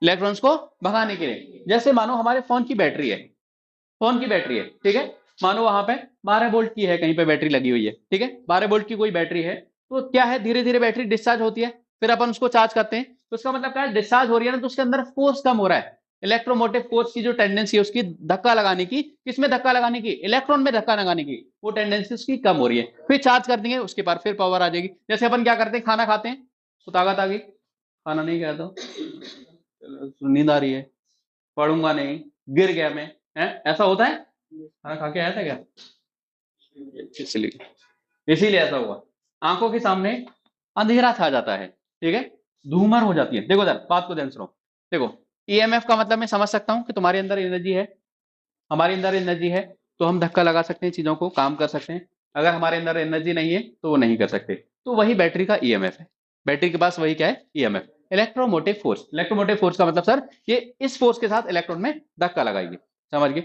इलेक्ट्रॉन्स को भगाने के लिए, जैसे मानो हमारे फोन की बैटरी है, फोन की बैटरी है, ठीक है, मानो वहां पे 12 वोल्ट की है, कहीं पे बैटरी लगी हुई है, ठीक है, 12 वोल्ट की कोई बैटरी है, तो क्या है, धीरे धीरे बैटरी डिस्चार्ज होती है, फिर अपन उसको चार्ज करते हैं, तो उसका मतलब क्या है, डिस्चार्ज हो रही है ना, तो उसके अंदर फोर्स कम हो रहा है, इलेक्ट्रोमोटिव फोर्स की जो टेंडेंसी है उसकी धक्का लगाने की, किसमें धक्का लगाने की, इलेक्ट्रॉन में धक्का लगाने की, वो टेंडेंसी उसकी कम हो रही है, फिर चार्ज कर देंगे उसके बाद फिर पावर आ जाएगी, जैसे अपन क्या करते हैं, खाना खाते हैं तो ताकत आ गई, खाना नहीं खाया तो नींद आ रही है, पढ़ूंगा नहीं, गिर गया मैं, है ऐसा होता है, खाना खा के आया था क्या, इसीलिए ऐसा हुआ, आंखों के सामने अंधेरा छा जाता है, ठीक है, धूमर हो जाती है, देखो जरा बात को ध्यान सुनो, देखो ईएमएफ का मतलब मैं समझ सकता हूं कि तुम्हारे अंदर एनर्जी है, हमारे अंदर एनर्जी है, तो हम धक्का लगा सकते हैं, चीजों को काम कर सकते हैं, अगर हमारे अंदर एनर्जी नहीं है तो वो नहीं कर सकते, तो वही बैटरी का ईएमएफ है। बैटरी के पास वही क्या है, EMF, electromotive force. Electromotive force का मतलब सर ये इस फोर्स के साथ इलेक्ट्रॉन में धक्का लगाएगी। समझ गए,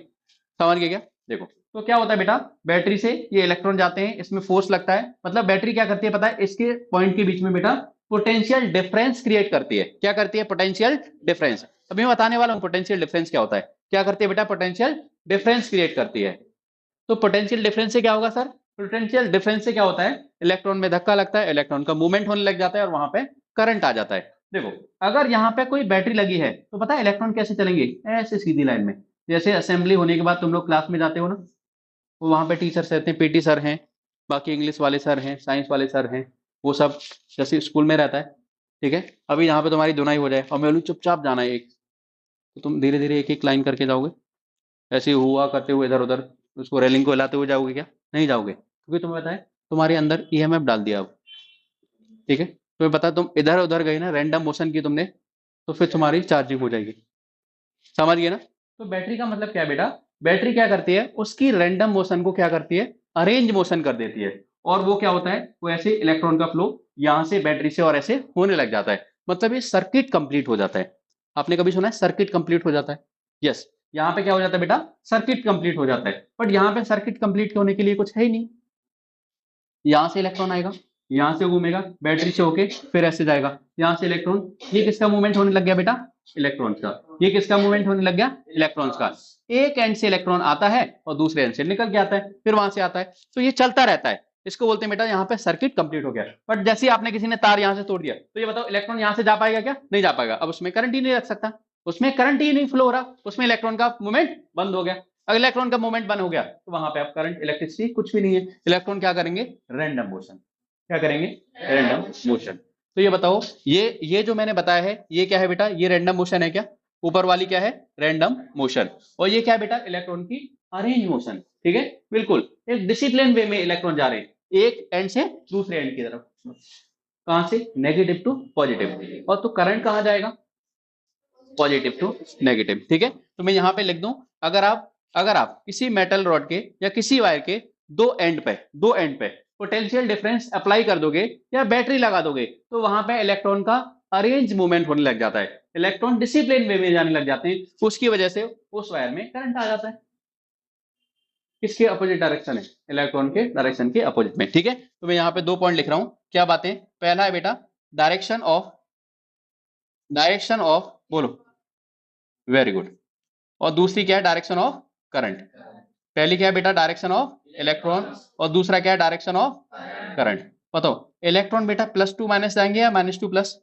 समझ गए क्या? देखो तो क्या होता है बेटा, बैटरी से ये इलेक्ट्रॉन जाते हैं, इसमें फोर्स लगता है, मतलब बैटरी क्या करती है पता है, इसके पॉइंट के बीच में बेटा पोटेंशियल डिफरेंस क्रिएट करती है। क्या करती है? Potential difference. अभी मैं बताने वाला हूं पोटेंशियल डिफरेंस क्या होता है। क्या करती है बेटा? पोटेंशियल डिफरेंस क्रिएट करती है। तो पोटेंशियल डिफरेंस से क्या होगा सर? पोटेंशियल डिफरेंस से क्या होता है, इलेक्ट्रॉन में धक्का लगता है, इलेक्ट्रॉन का मूवमेंट होने लग जाता है और वहां पे करंट आ जाता है। देखो अगर यहाँ पे कोई बैटरी लगी है तो पता है इलेक्ट्रॉन कैसे चलेंगे, ऐसे सीधी लाइन में। जैसे असेंबली होने के बाद तुम लोग क्लास में जाते हो ना, वो वहां पे टीचर्स रहते हैं, पीटी सर हैं, बाकी इंग्लिश वाले सर हैं, साइंस वाले सर हैं, वो सब जैसे स्कूल में रहता है। ठीक है, अभी यहाँ पे तुम्हारी धुनाई हो जाए और मैं बोलूं चुपचाप जाना है एक, तो तुम धीरे धीरे एक एक लाइन करके जाओगे, ऐसे ही हुआ करते हुए इधर उधर उसको रेलिंग को हिलाते हुए जाओगे क्या? नहीं जाओगे, क्योंकि तुम्हें पता है तुम्हारे अंदर ईएमएफ डाल दिया अब। ठीक है, तुम्हें पता है तुम इधर उधर गए ना, रैंडम मोशन की तुमने, तो फिर तुम्हारी चार्जिंग हो जाएगी। समझ गए ना? तो बैटरी का मतलब क्या है बेटा, बैटरी क्या करती है, उसकी रैंडम मोशन को क्या करती है, अरेंज मोशन कर देती है। और वो क्या होता है, वो ऐसे इलेक्ट्रॉन का फ्लो यहां से बैटरी से और ऐसे होने लग जाता है, मतलब ये सर्किट कंप्लीट हो जाता है। आपने कभी सुना है सर्किट कंप्लीट हो जाता है? यस, यहाँ पे क्या हो जाता है बेटा, सर्किट कंप्लीट हो जाता है। बट यहाँ पे सर्किट कंप्लीट होने के लिए कुछ है ही नहीं। यहां से इलेक्ट्रॉन आएगा, यहां से घूमेगा बैटरी से होके, फिर ऐसे जाएगा, यहां से इलेक्ट्रॉन, ये किसका मूवमेंट होने लग गया बेटा, इलेक्ट्रॉन्स का। ये किसका मूवमेंट होने लग गया, इलेक्ट्रॉन्स का। एक एंड से इलेक्ट्रॉन आता है और दूसरे एंड से निकल के आता है, फिर वहां से आता है, तो ये चलता रहता है। इसको बोलते हैं बेटा यहाँ पे सर्किट कंप्लीट हो गया। बट जैसे ही आपने किसी ने तार यहाँ से तोड़ दिया, तो ये बताओ इलेक्ट्रॉन यहाँ से जा पाएगा क्या? नहीं जा पाएगा। अब उसमें करंट ही नहीं रख सकता, उसमें करंट ही नहीं फ्लो हो रहा, उसमें इलेक्ट्रॉन का मूवमेंट बंद हो गया। अगर इलेक्ट्रॉन का मूवमेंट बंद हो गया तो वहां पे अब करंट इलेक्ट्रिसिटी कुछ भी नहीं है। इलेक्ट्रॉन क्या करेंगे, रैंडम मोशन। क्या करेंगे, रैंडम मोशन। तो ये बताओ, ये जो मैंने बताया है ये क्या है बेटा, ये रैंडम मोशन है क्या? ऊपर वाली क्या है, रैंडम मोशन। और ये क्या है बेटा, इलेक्ट्रॉन की अरेंज मोशन। ठीक है, बिल्कुल एक डिसिप्लिन वे में इलेक्ट्रॉन जा रहे हैं एक एंड से दूसरे एंड की तरफ। कहां से, नेगेटिव टू पॉजिटिव। और तो करंट कहां जाएगा, पॉजिटिव टू नेगेटिव। ठीक है, तो मैं यहां पे लिख दूं, अगर आप किसी मेटल रॉड के या किसी वायर के दो एंड पे पोटेंशियल डिफरेंस अप्लाई कर दोगे या बैटरी लगा दोगे, तो वहां पे इलेक्ट्रॉन का अरेंज मूवमेंट होने लग जाता है, इलेक्ट्रॉन डिसिप्लिन वे में जाने लग जाते हैं, उसकी वजह से उस वायर में करंट आ जाता है। किसके अपोजिट डायरेक्शन है, इलेक्ट्रॉन के डायरेक्शन के अपोजिट में। ठीक है, तो मैं यहाँ पे 2 पॉइंट लिख रहा हूं, क्या बातें? पहला है बेटा डायरेक्शन ऑफ बोलो, वेरी गुड। और दूसरी क्या है, डायरेक्शन ऑफ करंट। पहली क्या है बेटा, डायरेक्शन ऑफ इलेक्ट्रॉन, और दूसरा क्या है, डायरेक्शन ऑफ करंट। बताओ इलेक्ट्रॉन बेटा +2 माइनस जाएंगे या -2 प्लस?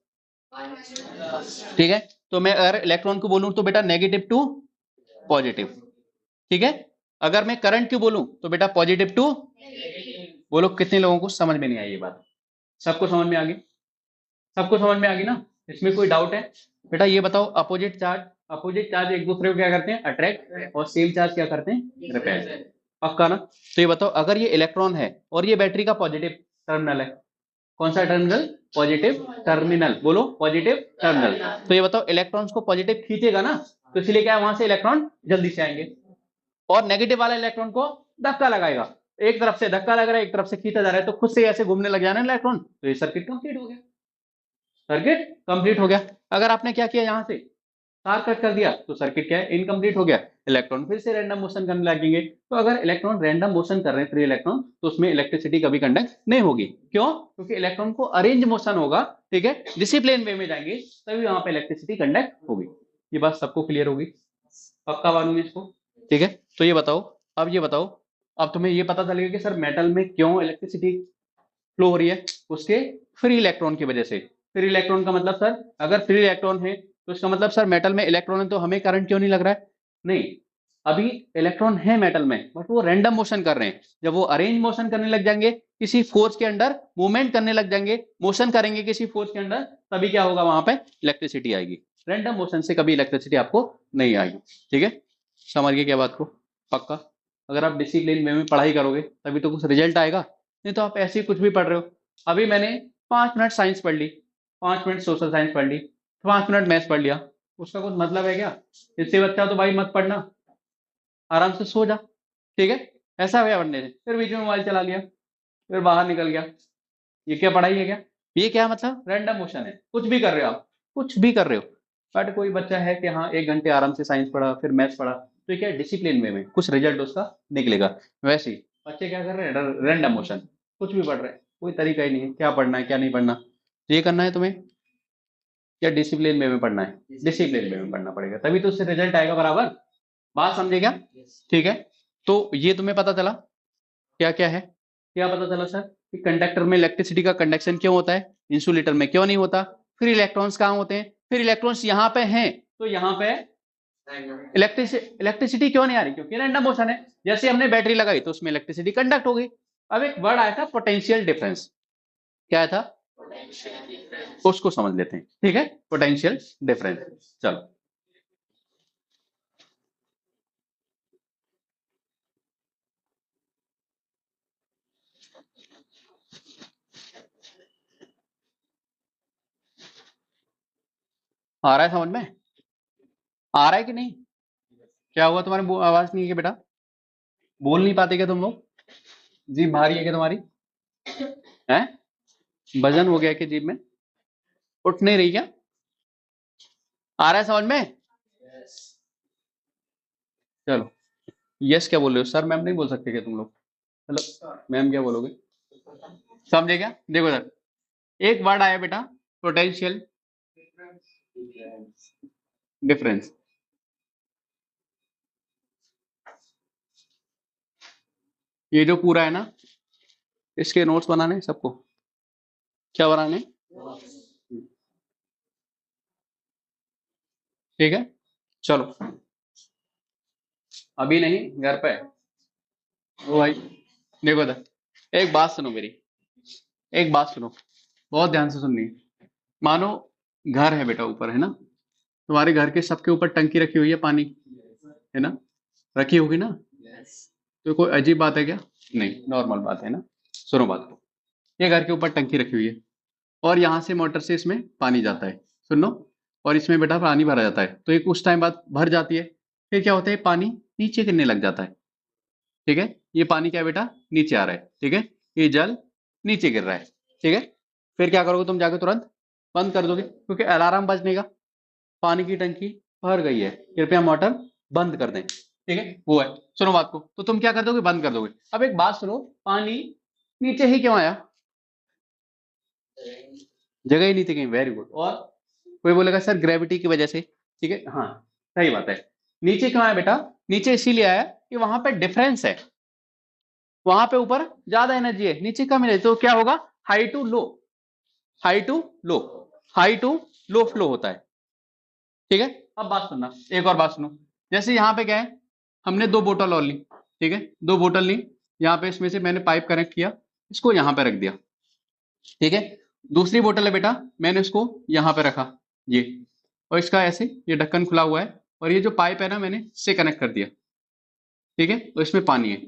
ठीक है, तो मैं अगर इलेक्ट्रॉन को बोलूं तो बेटा नेगेटिव टू पॉजिटिव। ठीक है, अगर मैं करंट क्यों बोलूं तो बेटा पॉजिटिव टू। बोलो कितने लोगों को समझ में नहीं आई ये बात? सबको समझ में आ गई? सबको समझ में आ गई ना? इसमें कोई डाउट है? बेटा ये बताओ, अपोजिट चार्ज एक दूसरे को क्या करते हैं, अट्रैक्ट, और सेम चार्ज क्या करते हैं, रिपेल। पक्का ना? तो ये बताओ, अगर ये इलेक्ट्रॉन है और ये बैटरी का पॉजिटिव टर्मिनल है, कौन सा टर्मिनल, पॉजिटिव टर्मिनल, बोलो पॉजिटिव टर्मिनल। तो ये बताओ इलेक्ट्रॉन्स को पॉजिटिव खींचेगा ना, तो इसलिए क्या है, वहां से इलेक्ट्रॉन जल्दी से आएंगे। और नेगेटिव वाला इलेक्ट्रॉन को धक्का लगाएगा, एक तरफ से धक्का लग रहा है, एक तरफ से खींचा जा रहा है, तो खुद से ऐसे घूमने लग जाना इलेक्ट्रॉन, तो ये सर्किट कंप्लीट हो गया। सर्किट कंप्लीट हो गया। अगर आपने क्या किया, यहां से तार कट कर दिया, तो सर्किट क्या है, इनकम्प्लीट हो गया, इलेक्ट्रॉन फिर से रैंडम मोशन करने लगेंगे। तो अगर इलेक्ट्रॉन रैंडम मोशन कर रहे हैं, फ्री इलेक्ट्रॉन, तो उसमें इलेक्ट्रिसिटी कभी कंडक्ट नहीं होगी। क्यों? क्योंकि इलेक्ट्रॉन को अरेंज मोशन होगा, ठीक है, डिसिप्लिन वे में जाएंगे, तभी वहां पे इलेक्ट्रिसिटी कंडक्ट होगी। ये बात सबको क्लियर होगी? पक्का मालूम है इसको? ठीक है, तो ये बताओ, अब ये बताओ, अब तुम्हें ये पता चलेगा कि सर मेटल में क्यों इलेक्ट्रिसिटी फ्लो हो रही है, उसके फ्री इलेक्ट्रॉन की वजह से। फ्री इलेक्ट्रॉन का मतलब सर, अगर फ्री इलेक्ट्रॉन है तो इसका मतलब सर मेटल में इलेक्ट्रॉन है, तो हमें करंट क्यों नहीं लग रहा है? नहीं, अभी इलेक्ट्रॉन है मेटल में, बट वो रैंडम मोशन कर रहे हैं। जब वो अरेंज मोशन करने लग जाएंगे, किसी फोर्स के अंडर मूवमेंट करने लग जाएंगे, मोशन करेंगे किसी फोर्स के अंडर, तभी क्या होगा, वहां पे इलेक्ट्रिसिटी आएगी। रैंडम मोशन से कभी इलेक्ट्रिसिटी आपको नहीं आएगी। ठीक है, समझ गए क्या बात को? पक्का? अगर आप डिसिप्लिन वे में पढ़ाई करोगे तभी तो कुछ रिजल्ट आएगा, नहीं तो आप ऐसे ही कुछ भी पढ़ रहे हो। अभी मैंने 5 मिनट साइंस पढ़ ली, 5 मिनट सोशल साइंस पढ़ ली, 5 मिनट मैथ्स पढ़ लिया, उसका कुछ मतलब है क्या? इससे अच्छा तो भाई मत पढ़ना, आराम से सो जा। ठीक है, ऐसा हुआ पढ़ने से, फिर बीच में मोबाइल चला लिया, फिर बाहर निकल गया, ये क्या पढ़ाई है क्या? ये क्या मतलब रैंडम मोशन है, कुछ भी कर रहे हो आप, कुछ भी कर रहे हो। बट कोई बच्चा है कि हाँ 1 घंटे आराम से साइंस पढ़ा फिर मैथ्स पढ़ा, तो ये क्या डिसिप्लिन वे में कुछ रिजल्ट उसका निकलेगा। वैसे ही बच्चे क्या कर रहे हैं, रैंडम मोशन, कुछ भी पढ़ रहे हैं, कोई तरीका ही नहीं है क्या पढ़ना है क्या नहीं पढ़ना। तो ये करना है तुम्हें, क्या डिसिप्लिन वे में पढ़ना है, डिसिप्लिन वे में पढ़ना पड़ेगा, तभी तो उससे रिजल्ट आएगा बराबर। बात समझे क्या? ठीक है। तो ये तुम्हें पता चला क्या क्या है, क्या पता चला सर कि कंडक्टर में इलेक्ट्रिसिटी का कंडक्शन क्यों होता है, इंसुलेटर में क्यों नहीं होता। फिर इलेक्ट्रॉन्स कहाँ होते हैं, फिर इलेक्ट्रॉन्स यहाँ पे हैं, तो यहाँ पे इलेक्ट्रिसिटी क्यों नहीं आ रही, क्योंकि रैंडम मोशन है। जैसे हमने बैटरी लगाई तो उसमें इलेक्ट्रिसिटी कंडक्ट हो गई। अब एक वर्ड आया था पोटेंशियल डिफरेंस, क्या आया था, उसको समझ लेते हैं, ठीक है, पोटेंशियल डिफरेंस। चलो आ रहा है समझ में, आ रहा है कि नहीं? क्या हुआ तुम्हारी आवाज नहीं है क्या बेटा, बोल नहीं पाते क्या तुम लोग, जीभ भारी है क्या तुम्हारी, है वजन हो गया कि जीभ में, उठ नहीं रही क्या, आ रहा है समझ में? चलो यस क्या बोल रहे हो, सर मैम नहीं बोल सकते क्या तुम लोग, हेलो मैम क्या बोलोगे, समझे क्या? देखो सर, एक वर्ड आया बेटा पोटेंशियल डिफरेंस। ये जो पूरा है ना, इसके नोट्स बनाने सबको, क्या बनाने, ठीक है। चलो अभी नहीं, घर पे है वो भाई। देखो सर, एक बात सुनो मेरी, एक बात सुनो, बहुत ध्यान से सुननी है। मानो घर है बेटा ऊपर, है ना, तुम्हारे घर के सबके ऊपर टंकी रखी हुई है पानी, है ना, रखी होगी ना, तो कोई अजीब बात है क्या? नहीं, नॉर्मल बात है ना। सुनो बात को, ये घर के ऊपर टंकी रखी हुई है और यहाँ से मोटर से इसमें पानी जाता है, सुन लो, और इसमें बेटा पानी भरा जाता है, तो एक उस टाइम बाद भर जाती है, फिर क्या होता है पानी नीचे गिरने लग जाता है, ठीक है, ये पानी क्या है बेटा नीचे आ रहा है, ठीक है, ये जल नीचे गिर रहा है, ठीक है। फिर क्या करोगे तुम, जाके तुरंत बंद कर दोगे क्योंकि अलार्म बजने का, पानी की टंकी भर गई है, कृपया मोटर बंद कर दें, ठीक है, वो है। सुनो बात को, तो तुम क्या कर दोगे, बंद कर दोगे। अब एक बात सुनो, पानी नीचे ही क्यों आया, जगह ही नहीं थी कहीं, वेरी गुड। और कोई बोलेगा सर ग्रेविटी की वजह से, ठीक है, हाँ सही बात है। नीचे क्यों आया बेटा, नीचे इसीलिए आया कि वहां पे डिफरेंस है, वहां पे ऊपर ज्यादा एनर्जी है, नीचे कम एनर्जी, तो क्या होगा, high to low, high to low, high to low flow होता है, ठीक है। अब बात सुनना, एक और बात सुनो, जैसे यहाँ पे क्या है, हमने 2 बोतल और ली, ठीक है, 2 बोतल ली, यहाँ पे इसमें से मैंने पाइप कनेक्ट किया, इसको यहाँ पे रख दिया, ठीक है। दूसरी बोतल है बेटा, मैंने उसको यहाँ पे रखा, ये, और इसका ऐसे ये ढक्कन खुला हुआ है, और ये जो पाइप है ना मैंने इससे कनेक्ट कर दिया, ठीक है, तो इसमें पानी है,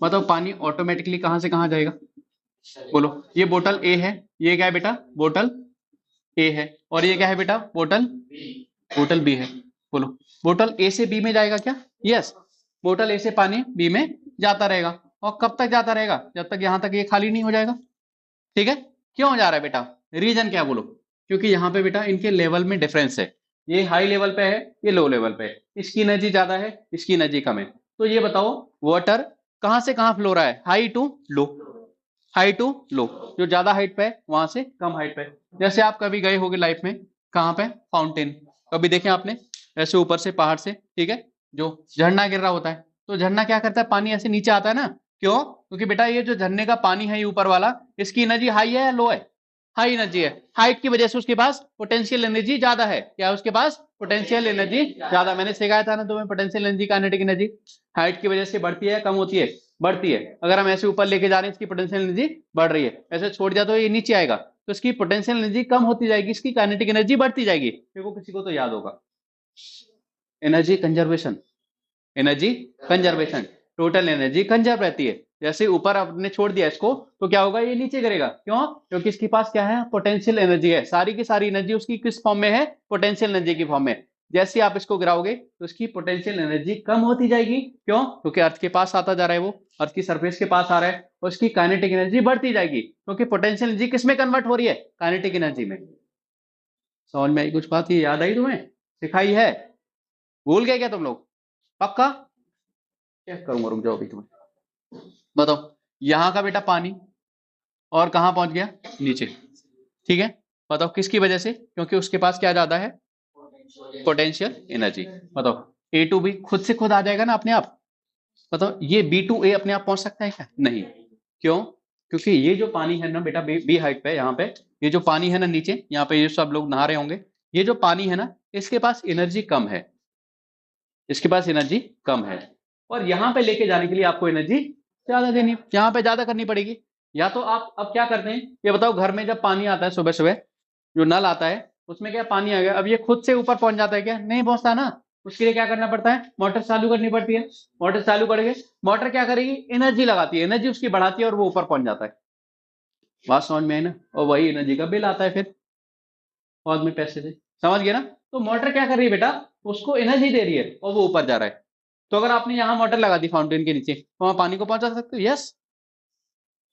मतलब पानी ऑटोमेटिकली कहाँ से कहाँ जाएगा, बोलो। ये बोतल ए है, ये क्या है बेटा, बोतल ए है, और ये क्या है बेटा, बोतल, बोतल बी है, बोलो। बोतल ए से बी में जाएगा क्या, यस, बोतल ए से पानी बी में जाता रहेगा, और कब तक जाता रहेगा, जब तक यहाँ तक ये खाली नहीं हो जाएगा, ठीक है। क्यों जा रहा है बेटा, रीजन क्या, बोलो। क्योंकि यहाँ पे बेटा इनके लेवल में डिफरेंस है, ये हाई लेवल पे है, ये लो लेवल पे है, इसकी एनर्जी ज्यादा है, इसकी एनर्जी कम है, तो ये बताओ वाटर कहाँ से कहाँ फ्लो रहा है, high to low, high to low, जो ज्यादा हाइट पे है वहां से कम हाइट पे है। जैसे आप कभी गए होगे लाइफ में, कहाँ पे, फाउंटेन, कभी देखे आपने, ऐसे ऊपर से पहाड़ से, ठीक है, जो झरना गिर रहा होता है, तो झरना क्या करता है, पानी ऐसे नीचे आता है ना, क्यों, क्योंकि बेटा ये जो झरने का पानी है ये ऊपर वाला, इसकी एनर्जी हाई है या लो है, हाई एनर्जी है, हाइट की वजह से उसके पास पोटेंशियल एनर्जी ज्यादा है, क्या है उसके पास, पोटेंशियल एनर्जी ज्यादा, मैंने सिखाया था ना तुम्हें potential energy, kinetic energy, height की वजह से बढ़ती है कम होती है, बढ़ती है। अगर हम ऐसे ऊपर लेके जा रहे हैं इसकी पोटेंशियल एनर्जी बढ़ रही है, ऐसे छोड़ दिया तो ये नीचे आएगा, तो इसकी पोटेंशियल एनर्जी कम होती जाएगी, इसकी काइनेटिक एनर्जी बढ़ती जाएगी, देखो किसी को तो याद होगा, energy conservation, energy conservation, total energy conserve रहती है। जैसे ऊपर आपने छोड़ दिया इसको तो क्या होगा, ये नीचे गिरेगा, क्यों, क्योंकि इसके पास क्या है, पोटेंशियल एनर्जी है, सारी की सारी एनर्जी उसकी किस फॉर्म में है, पोटेंशियल एनर्जी की फॉर्म में। जैसे आप इसको गिराओगे तो इसकी पोटेंशियल एनर्जी कम होती जाएगी। क्यों? क्योंकि अर्थ के पास आता जा रहा है, वो अर्थ की सरफेस के पास आ रहा है, और उसकी काइनेटिक एनर्जी बढ़ती जाएगी, क्योंकि पोटेंशियल एनर्जी किस में कन्वर्ट हो रही है? काइनेटिक एनर्जी में। समझ में आई कुछ बात? ये याद आई तुम्हें? सिखाई है? भूल गए क्या तुम लोग? पक्का? क्या करूंगा, रुक जाओ अभी तुम्हें बताओ। यहां का बेटा पानी, और कहां पहुंच गया? नीचे। ठीक है, बताओ किसकी वजह से? क्योंकि उसके पास क्या ज्यादा है? Potential energy. बताओ ए टू बी खुद से खुद आ जाएगा ना अपने आप? बताओ ये बी टू ए अपने आप पहुंच सकता है क्या? नहीं। क्यों? क्योंकि ये जो पानी है ना बेटा, बी हाइट पे, यहाँ पे ये जो पानी है ना नीचे, यहाँ पे ये सब लोग नहा रहे होंगे, ये जो पानी है ना, इसके पास एनर्जी कम है, इसके पास एनर्जी कम है, और यहाँ पे लेके जाने के लिए आपको एनर्जी ज्यादा देनी, यहाँ पे ज्यादा करनी पड़ेगी। या तो आप अब क्या करते हैं, ये बताओ, घर में जब पानी आता है सुबह सुबह, जो नल आता है उसमें क्या पानी आ गया, अब ये खुद से ऊपर पहुंच जाता है क्या? नहीं पहुंचता ना। उसके लिए क्या करना पड़ता है? मोटर चालू करनी पड़ती है। मोटर चालू करके मोटर क्या करेगी? एनर्जी लगाती है, एनर्जी उसकी बढ़ाती है, और वो ऊपर पहुंच जाता है। बात समझ में आई ना? और वही एनर्जी का बिल आता है फिर बाद में पैसे से। समझ गए ना? तो मोटर क्या कर रही है बेटा? उसको एनर्जी दे रही है, और वो ऊपर जा रहा है। तो अगर आपने यहाँ मोटर लगा दी फाउंटेन के नीचे, तो वहां पानी को पहुंचा सकते हो? यस,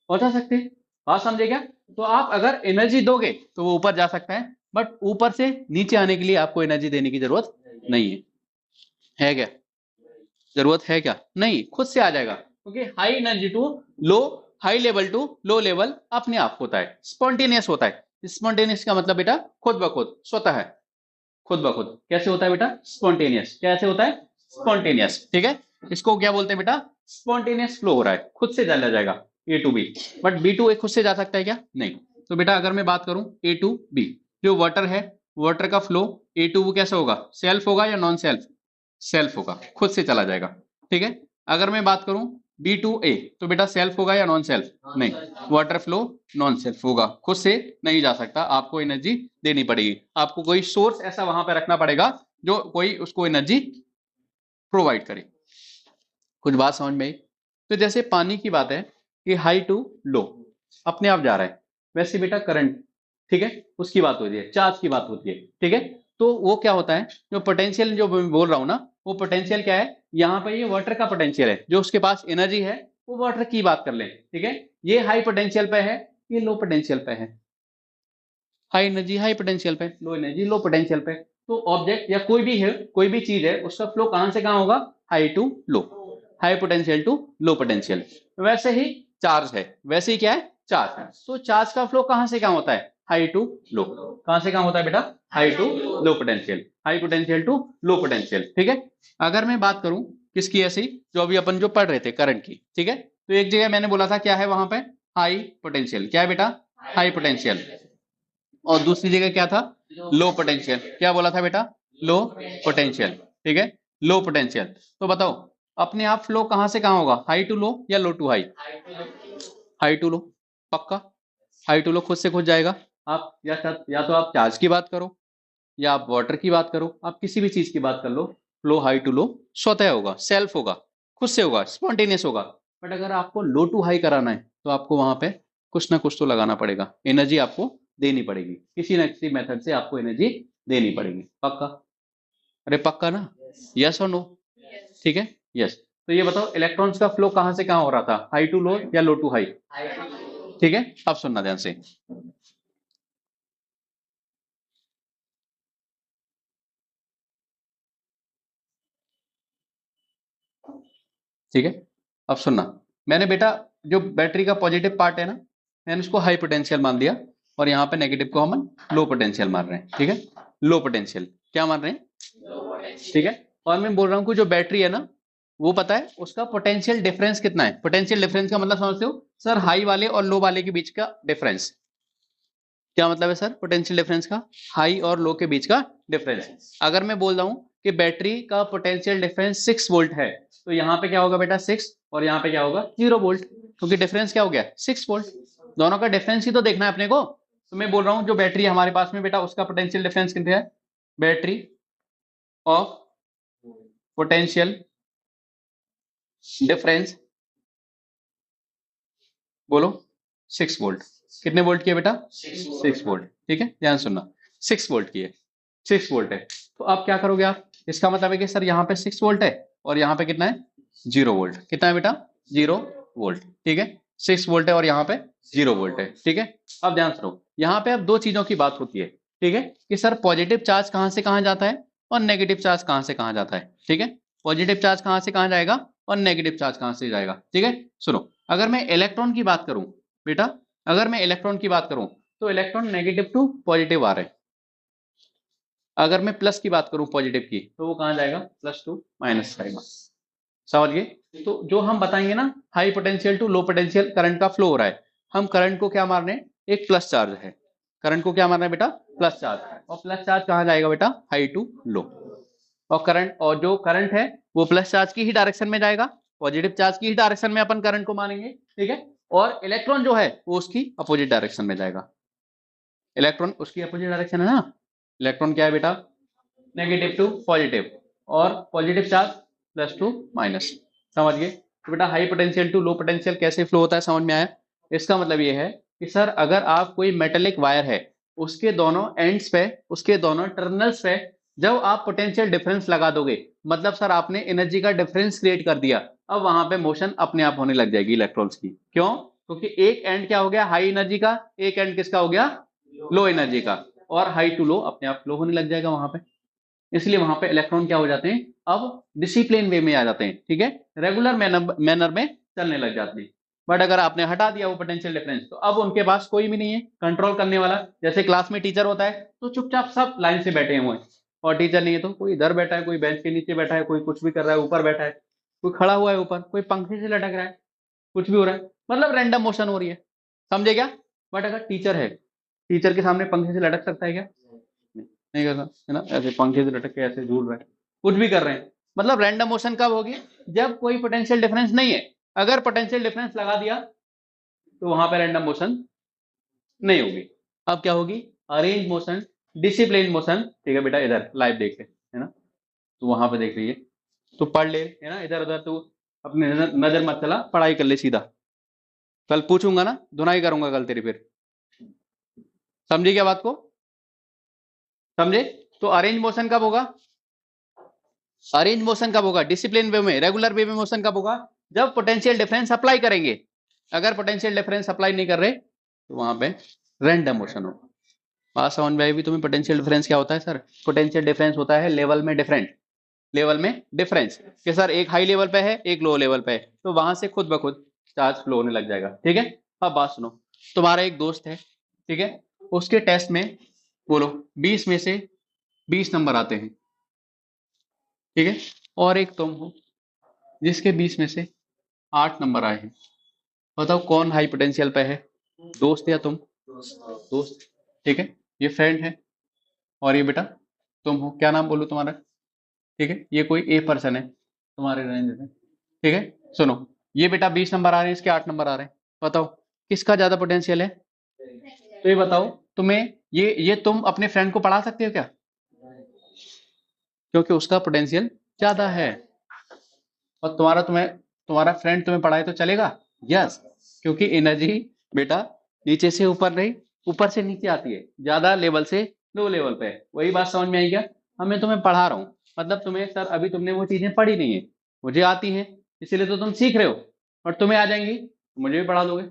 पहुंचा सकते हैं। बात समझे क्या? तो आप अगर एनर्जी दोगे तो वो ऊपर जा सकता है, बट ऊपर से नीचे आने के लिए आपको एनर्जी देने की जरूरत नहीं है क्या? जरूरत है क्या? नहीं, खुद से आ जाएगा, क्योंकि high energy to low, high level to low level अपने आप होता है, स्पॉन्टेनियस होता है। स्पॉन्टेनियस का मतलब बेटा खुद ब खुद, स्वतः है, खुद ब खुद। कैसे होता है बेटा? स्पॉन्टेनियस। कैसे होता है? स्पॉन्टेनियस। ठीक है, इसको क्या बोलते हैं बेटा? स्पॉन्टेनियस फ्लो हो रहा है, खुद से चला जाएगा A to B. But B to A खुद से जा सकता है क्या? नहीं। तो बेटा अगर मैं बात करूं ए टू बी, जो वाटर है, वाटर का फ्लो ए टू वो कैसे होगा? सेल्फ होगा या नॉन सेल्फ? सेल्फ होगा, खुद से चला जाएगा। ठीक है, अगर मैं बात करूं बी टू ए, तो बेटा सेल्फ होगा या नॉन सेल्फ? नहीं, वाटर फ्लो नॉन सेल्फ होगा, खुद से नहीं जा सकता, आपको एनर्जी देनी पड़ेगी, आपको कोई सोर्स ऐसा वहां पे रखना पड़ेगा जो कोई उसको एनर्जी प्रोवाइड करे। कुछ बात समझ में आई? तो जैसे पानी की बात है कि हाई टू लो अपने आप जा रहा है, वैसे बेटा करंट, ठीक है, उसकी बात होती है, चार्ज की बात होती है। ठीक है, तो वो क्या होता है, जो पोटेंशियल जो मैं बोल रहा हूं ना, वो पोटेंशियल क्या है? यहाँ पे ये वाटर का पोटेंशियल है, जो उसके पास एनर्जी है, वो वाटर की बात कर ले। ठीक है, ये हाई पोटेंशियल पे है, ये लो पोटेंशियल पे है। हाई एनर्जी हाई पोटेंशियल पे, लो एनर्जी लो पोटेंशियल पे। तो ऑब्जेक्ट या कोई भी है, कोई भी चीज है, उसका फ्लो कहां से कहां होगा? High to low, high potential to low potential. वैसे ही चार्ज है, वैसे ही क्या है? चार्ज है। तो चार्ज का फ्लो कहां से कहां होता है? High to low. कहां से कहां होता है बेटा? High to low potential, high potential to low potential. ठीक है, अगर मैं बात करूं किसकी, ऐसी जो अभी अपन जो पढ़ रहे थे करंट की, ठीक है, तो एक जगह मैंने बोला था क्या है वहां पे? High potential. क्या है बेटा? High potential. और दूसरी जगह क्या था? Low potential. क्या बोला था बेटा? लो पोटेंशियल। ठीक है, लो पोटेंशियल। तो बताओ अपने आप फ्लो कहां से कहां होगा? हाई टू लो या low to high? High to low. पक्का? हाई टू लो खुद से खुद जाएगा। आप या तो आप चार्ज की बात करो, या आप वाटर की बात करो, आप किसी भी चीज की बात कर लो, फ्लो हाई टू लो स्वतः होगा, सेल्फ होगा, खुद से होगा, स्पॉन्टेनियस होगा। बट अगर आपको लो टू हाई कराना है, तो आपको वहां पे कुछ ना कुछ तो लगाना पड़ेगा, एनर्जी आपको देनी पड़ेगी, किसी ना किसी मेथड से आपको एनर्जी देनी पड़ेगी। पक्का? अरे पक्का ना? यस और नो? ठीक है, यस। तो ये बताओ इलेक्ट्रॉन्स का फ्लो कहां से कहां हो रहा था? हाई टू लो या लो टू हाई? ठीक है, अब सुनना ध्यान से। ठीक है, अब सुनना। मैंने बेटा जो बैटरी का पॉजिटिव पार्ट है ना, मैंने उसको हाई पोटेंशियल मान दिया, और यहाँ पे नेगेटिव को हम लो पोटेंशियल मान रहे हैं। ठीक है, लो पोटेंशियल क्या मान रहे हैं? ठीक है, और मैं बोल रहा हूँ कि जो बैटरी है ना, वो पता है उसका पोटेंशियल डिफरेंस कितना है? पोटेंशियल डिफरेंस का मतलब समझते हो सर? हाई वाले और लो वाले के बीच का डिफरेंस। क्या मतलब है सर पोटेंशियल डिफरेंस का? हाई और लो के बीच का डिफरेंस। अगर मैं बोल रहा हूं कि बैटरी का पोटेंशियल डिफरेंस 6 वोल्ट है, तो यहाँ पे क्या होगा बेटा? 6, और यहाँ पे क्या होगा? 0 वोल्ट, क्योंकि डिफरेंस क्या हो गया? 6 वोल्ट। दोनों का डिफरेंस ही तो देखना है अपने को। तो मैं बोल रहा हूँ जो बैटरी हमारे पास में बेटा, उसका पोटेंशियल डिफरेंस कितना है? बैटरी ऑफ पोटेंशियल डिफरेंस, बोलो, 6 वोल्ट। कितने वोल्ट की है बेटा? 6 वोल्ट। ठीक है, ध्यान सुनना, 6 वोल्ट की है, 6 वोल्ट है। तो अब क्या करोगे आप, इसका मतलब है कि सर यहाँ पे 6 वोल्ट है और यहाँ पे कितना है 0 वोल्ट, कितना है बेटा 0 वोल्ट, ठीक है 6 वोल्ट है और यहाँ पे 0 वोल्ट है, ठीक है। अब ध्यान सुनो, यहाँ पे अब दो चीजों की बात होती है, ठीक है, कि सर पॉजिटिव चार्ज कहाँ से कहाँ जाता है और नेगेटिव चार्ज कहाँ से कहाँ जाता है, ठीक है। पॉजिटिव चार्ज कहाँ से कहाँ जाएगा और नेगेटिव चार्ज कहाँ से जाएगा, ठीक है। सुनो, अगर मैं इलेक्ट्रॉन की बात करूं बेटा, अगर मैं इलेक्ट्रॉन की बात करूं तो इलेक्ट्रॉन नेगेटिव टू पॉजिटिव आ रहे हैं। अगर मैं प्लस की बात करूं पॉजिटिव की, तो वो कहां जाएगा प्लस टू माइनस जाएगा, समझ गए। तो जो हम बताएंगे ना high potential to low potential current का फ्लो हो रहा है, हम करंट को क्या मार रहे हैं, एक प्लस चार्ज है, करंट को क्या मारना है बेटा प्लस चार्ज, और प्लस चार्ज कहां जाएगा बेटा हाई टू लो, और करंट, और जो करंट है वो प्लस चार्ज की ही डायरेक्शन में जाएगा, पॉजिटिव चार्ज की ही डायरेक्शन में अपन करंट को मानेंगे, ठीक है। और इलेक्ट्रॉन जो है वो उसकी अपोजिट डायरेक्शन में जाएगा, इलेक्ट्रॉन उसकी अपोजिट डायरेक्शन है ना, इलेक्ट्रॉन क्या है बेटा नेगेटिव टू पॉजिटिव और positive charge plus to minus, समझ गए। तो बेटा high potential to low potential कैसे फ्लो होता है समझ में आया। इसका मतलब ये है कि सर अगर आप कोई मेटेलिक वायर है, उसके दोनों एंड्स पे, उसके दोनों टर्मिनल्स पे जब आप पोटेंशियल डिफरेंस लगा दोगे, मतलब सर आपने एनर्जी का डिफरेंस क्रिएट कर दिया, अब वहां पे मोशन अपने आप होने लग जाएगी इलेक्ट्रॉन्स की, क्यों, क्योंकि एक एंड क्या हो गया हाई एनर्जी का, एक एंड किसका हो गया लो एनर्जी का, और हाई टू लो अपने आप फ्लो होने लग जाएगा वहां पे, इसलिए वहां पे इलेक्ट्रॉन क्या हो जाते हैं अब डिसिप्लिन वे में आ जाते हैं, ठीक है, रेगुलर मैनर में चलने लग जाते हैं। बट अगर आपने हटा दिया वो पोटेंशियल डिफरेंस, तो अब उनके पास कोई भी नहीं है कंट्रोल करने वाला, जैसे क्लास में टीचर होता है तो चुपचाप सब लाइन से बैठे हुए हैं, और टीचर नहीं है तो कोई इधर बैठा है, कोई बेंच के नीचे बैठा है, कोई कुछ भी कर रहा है ऊपर बैठा है, कोई खड़ा हुआ है ऊपर, कोई पंखे से लटक रहा है, कुछ भी हो रहा है, मतलब रैंडम मोशन हो रही है, समझे क्या। बट अगर टीचर है, टीचर के सामने पंखे से लटक सकता है क्या, नहीं करता है ना, ऐसे पंखे से लटक के ऐसे झूल रहे हैं, कुछ भी कर रहे हैं, मतलब रैंडम मोशन कब होगी, जब कोई पोटेंशियल डिफरेंस नहीं है, अगर पोटेंशियल डिफरेंस लगा दिया तो वहां पे रैंडम मोशन नहीं होगी। अब क्या होगी अरेंज मोशन, डिसिप्लिन मोशन, ठीक है बेटा इधर लाइव देख ले है ना, तो वहां पे देख रही है तो पढ़ ले है ना, इधर उधर तू अपनी नजर मत चला, पढ़ाई कर ले सीधा, कल पूछूंगा ना धुनाई करूंगा कल तेरी फिर, समझी क्या बात को, समझे। तो अरेंज मोशन कब होगा, अरेंज मोशन कब होगा डिसिप्लिन वे में, रेगुलर वे में मोशन कब होगा, जब पोटेंशियल डिफरेंस अप्लाई करेंगे, अगर पोटेंशियल डिफरेंस अप्लाई नहीं कर रहे तो वहां पे रैंडम मोशन होगा। बात समझ में आई भी तुम्हें, पोटेंशियल डिफरेंस क्या होता है सर, पोटेंशियल डिफरेंस होता है लेवल में डिफरेंट, लेवल में डिफरेंस, कि सर एक हाई लेवल पे है एक लो लेवल पे है, तो वहां से खुद ब खुद चार्ज फ्लो होने लग जाएगा, ठीक है। अब बात सुनो, तुम्हारा एक दोस्त है, ठीक है, उसके टेस्ट में बोलो 20 में से 20 नंबर आते हैं, ठीक है, और एक तुम हो जिसके 20 में से 8 नंबर आए हैं, बताओ कौन हाई पोटेंशियल पे है, दोस्त या तुम, दोस्त, ठीक है, ये फ्रेंड है, और ये बेटा तुम हो, क्या नाम बोलूं तुम्हारा, ठीक है, ये कोई ए पर्सन है तुम्हारे रेंज में, ठीक है। सुनो, ये बेटा 20 नंबर आ रहे हैं, इसके 8 नंबर आ रहे हैं, बताओ किसका ज्यादा पोटेंशियल है, तो ये बताओ तुम्हें, ये तुम अपने फ्रेंड को पढ़ा सकते हो क्या, क्योंकि उसका पोटेंशियल ज्यादा है, और तुम्हारा फ्रेंड तुम्हें पढ़ाए तो चलेगा, यस, क्योंकि एनर्जी बेटा नीचे से ऊपर नहीं, ऊपर से नीचे आती है, ज्यादा लेवल से लो लेवल पे है, वही बात समझ में आई क्या, मैं तुम्हें पढ़ा रहा हूँ, मतलब तुम्हें सर अभी तुमने वो चीजें पढ़ी नहीं है, मुझे आती है, इसीलिए तो तुम सीख रहे हो, और तुम्हें आ जाएंगी तो मुझे भी पढ़ा दोगे,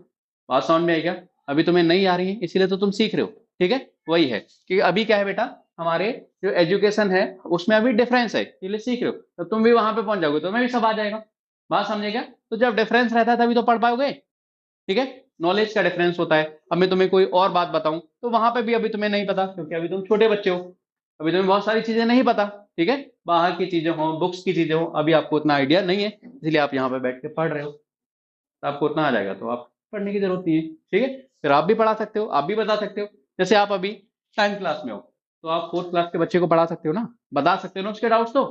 बात समझ में आई क्या, अभी तुम्हें नहीं आ रही है इसीलिए तो तुम सीख रहे हो, ठीक है, वही है कि अभी क्या है बेटा, हमारे जो एजुकेशन है उसमें अभी डिफरेंस है, इसलिए सीख रहे हो, तो तुम भी वहां पे पहुंच जाओगे, तुम्हें भी सब आ जाएगा, बात समझे क्या, तो जब डिफरेंस रहता है तभी तो पढ़ पाओगे, ठीक है, नॉलेज का डिफरेंस होता है। अब मैं तुम्हें कोई और बात बताऊं तो वहां पे भी अभी तुम्हें नहीं पता, क्योंकि अभी तुम छोटे बच्चे हो, अभी तुम्हें बहुत सारी चीजें नहीं पता, ठीक है, बाहर की चीजें हो, बुक्स की चीजें हो, अभी आपको उतना आइडिया नहीं है, इसलिए आप यहाँ पे बैठ के पढ़ रहे हो, तो आपको उतना आ जाएगा तो आप पढ़ने की जरूरत नहीं है, ठीक है, फिर आप भी पढ़ा सकते हो, आप भी बता सकते हो, जैसे आप अभी 10th क्लास में हो, तो आप 4th क्लास के बच्चे को पढ़ा सकते हो ना, बता सकते हो ना उसके डाउट्स, तो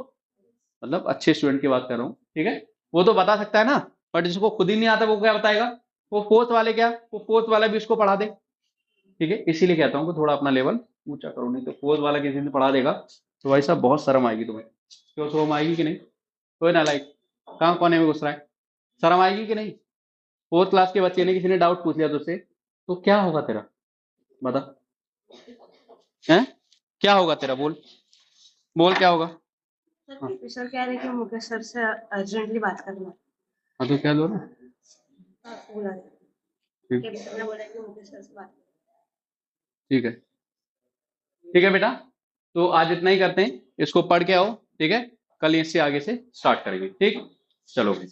मतलब अच्छे स्टूडेंट की बात कर रहा हूँ, ठीक है, वो तो बता सकता है ना, बट जिसको खुद ही नहीं आता वो क्या बताएगा, वो फोर्थ वाले क्या, वो फोर्थ वाला भी उसको पढ़ा दे, ठीक है, इसीलिए कहता हूँ कि थोड़ा अपना लेवल ऊंचा करो, नहीं तो फोर्थ वाला किसी ने पढ़ा देगा तो भाई साहब बहुत शर्म आएगी तुम्हें, क्यों शर्म आएगी कि नहीं, कोई ना लाइक कहाँ कोने में घुस रहा है, शर्म आएगी कि नहीं, फोर्थ क्लास के बच्चे ने किसी ने डाउट पूछ लिया तुझसे तो क्या होगा तेरा, बता, हैं क्या होगा तेरा, बोल, बोल क्या होगा? सर कह रहे हैं कि मुकेश सर से अर्जेंटली बात करना हाँ तो क्या दो ना, बोला है। ठीक ये सर ने बोला कि मुकेश सर से बात ठीक है, ठीक है बेटा। तो आज इतना ही करते हैं, इसको पढ़ के आओ, ठीक है, कल इससे आगे से स्टार्ट करेंगे, ठीक, चलो भाई।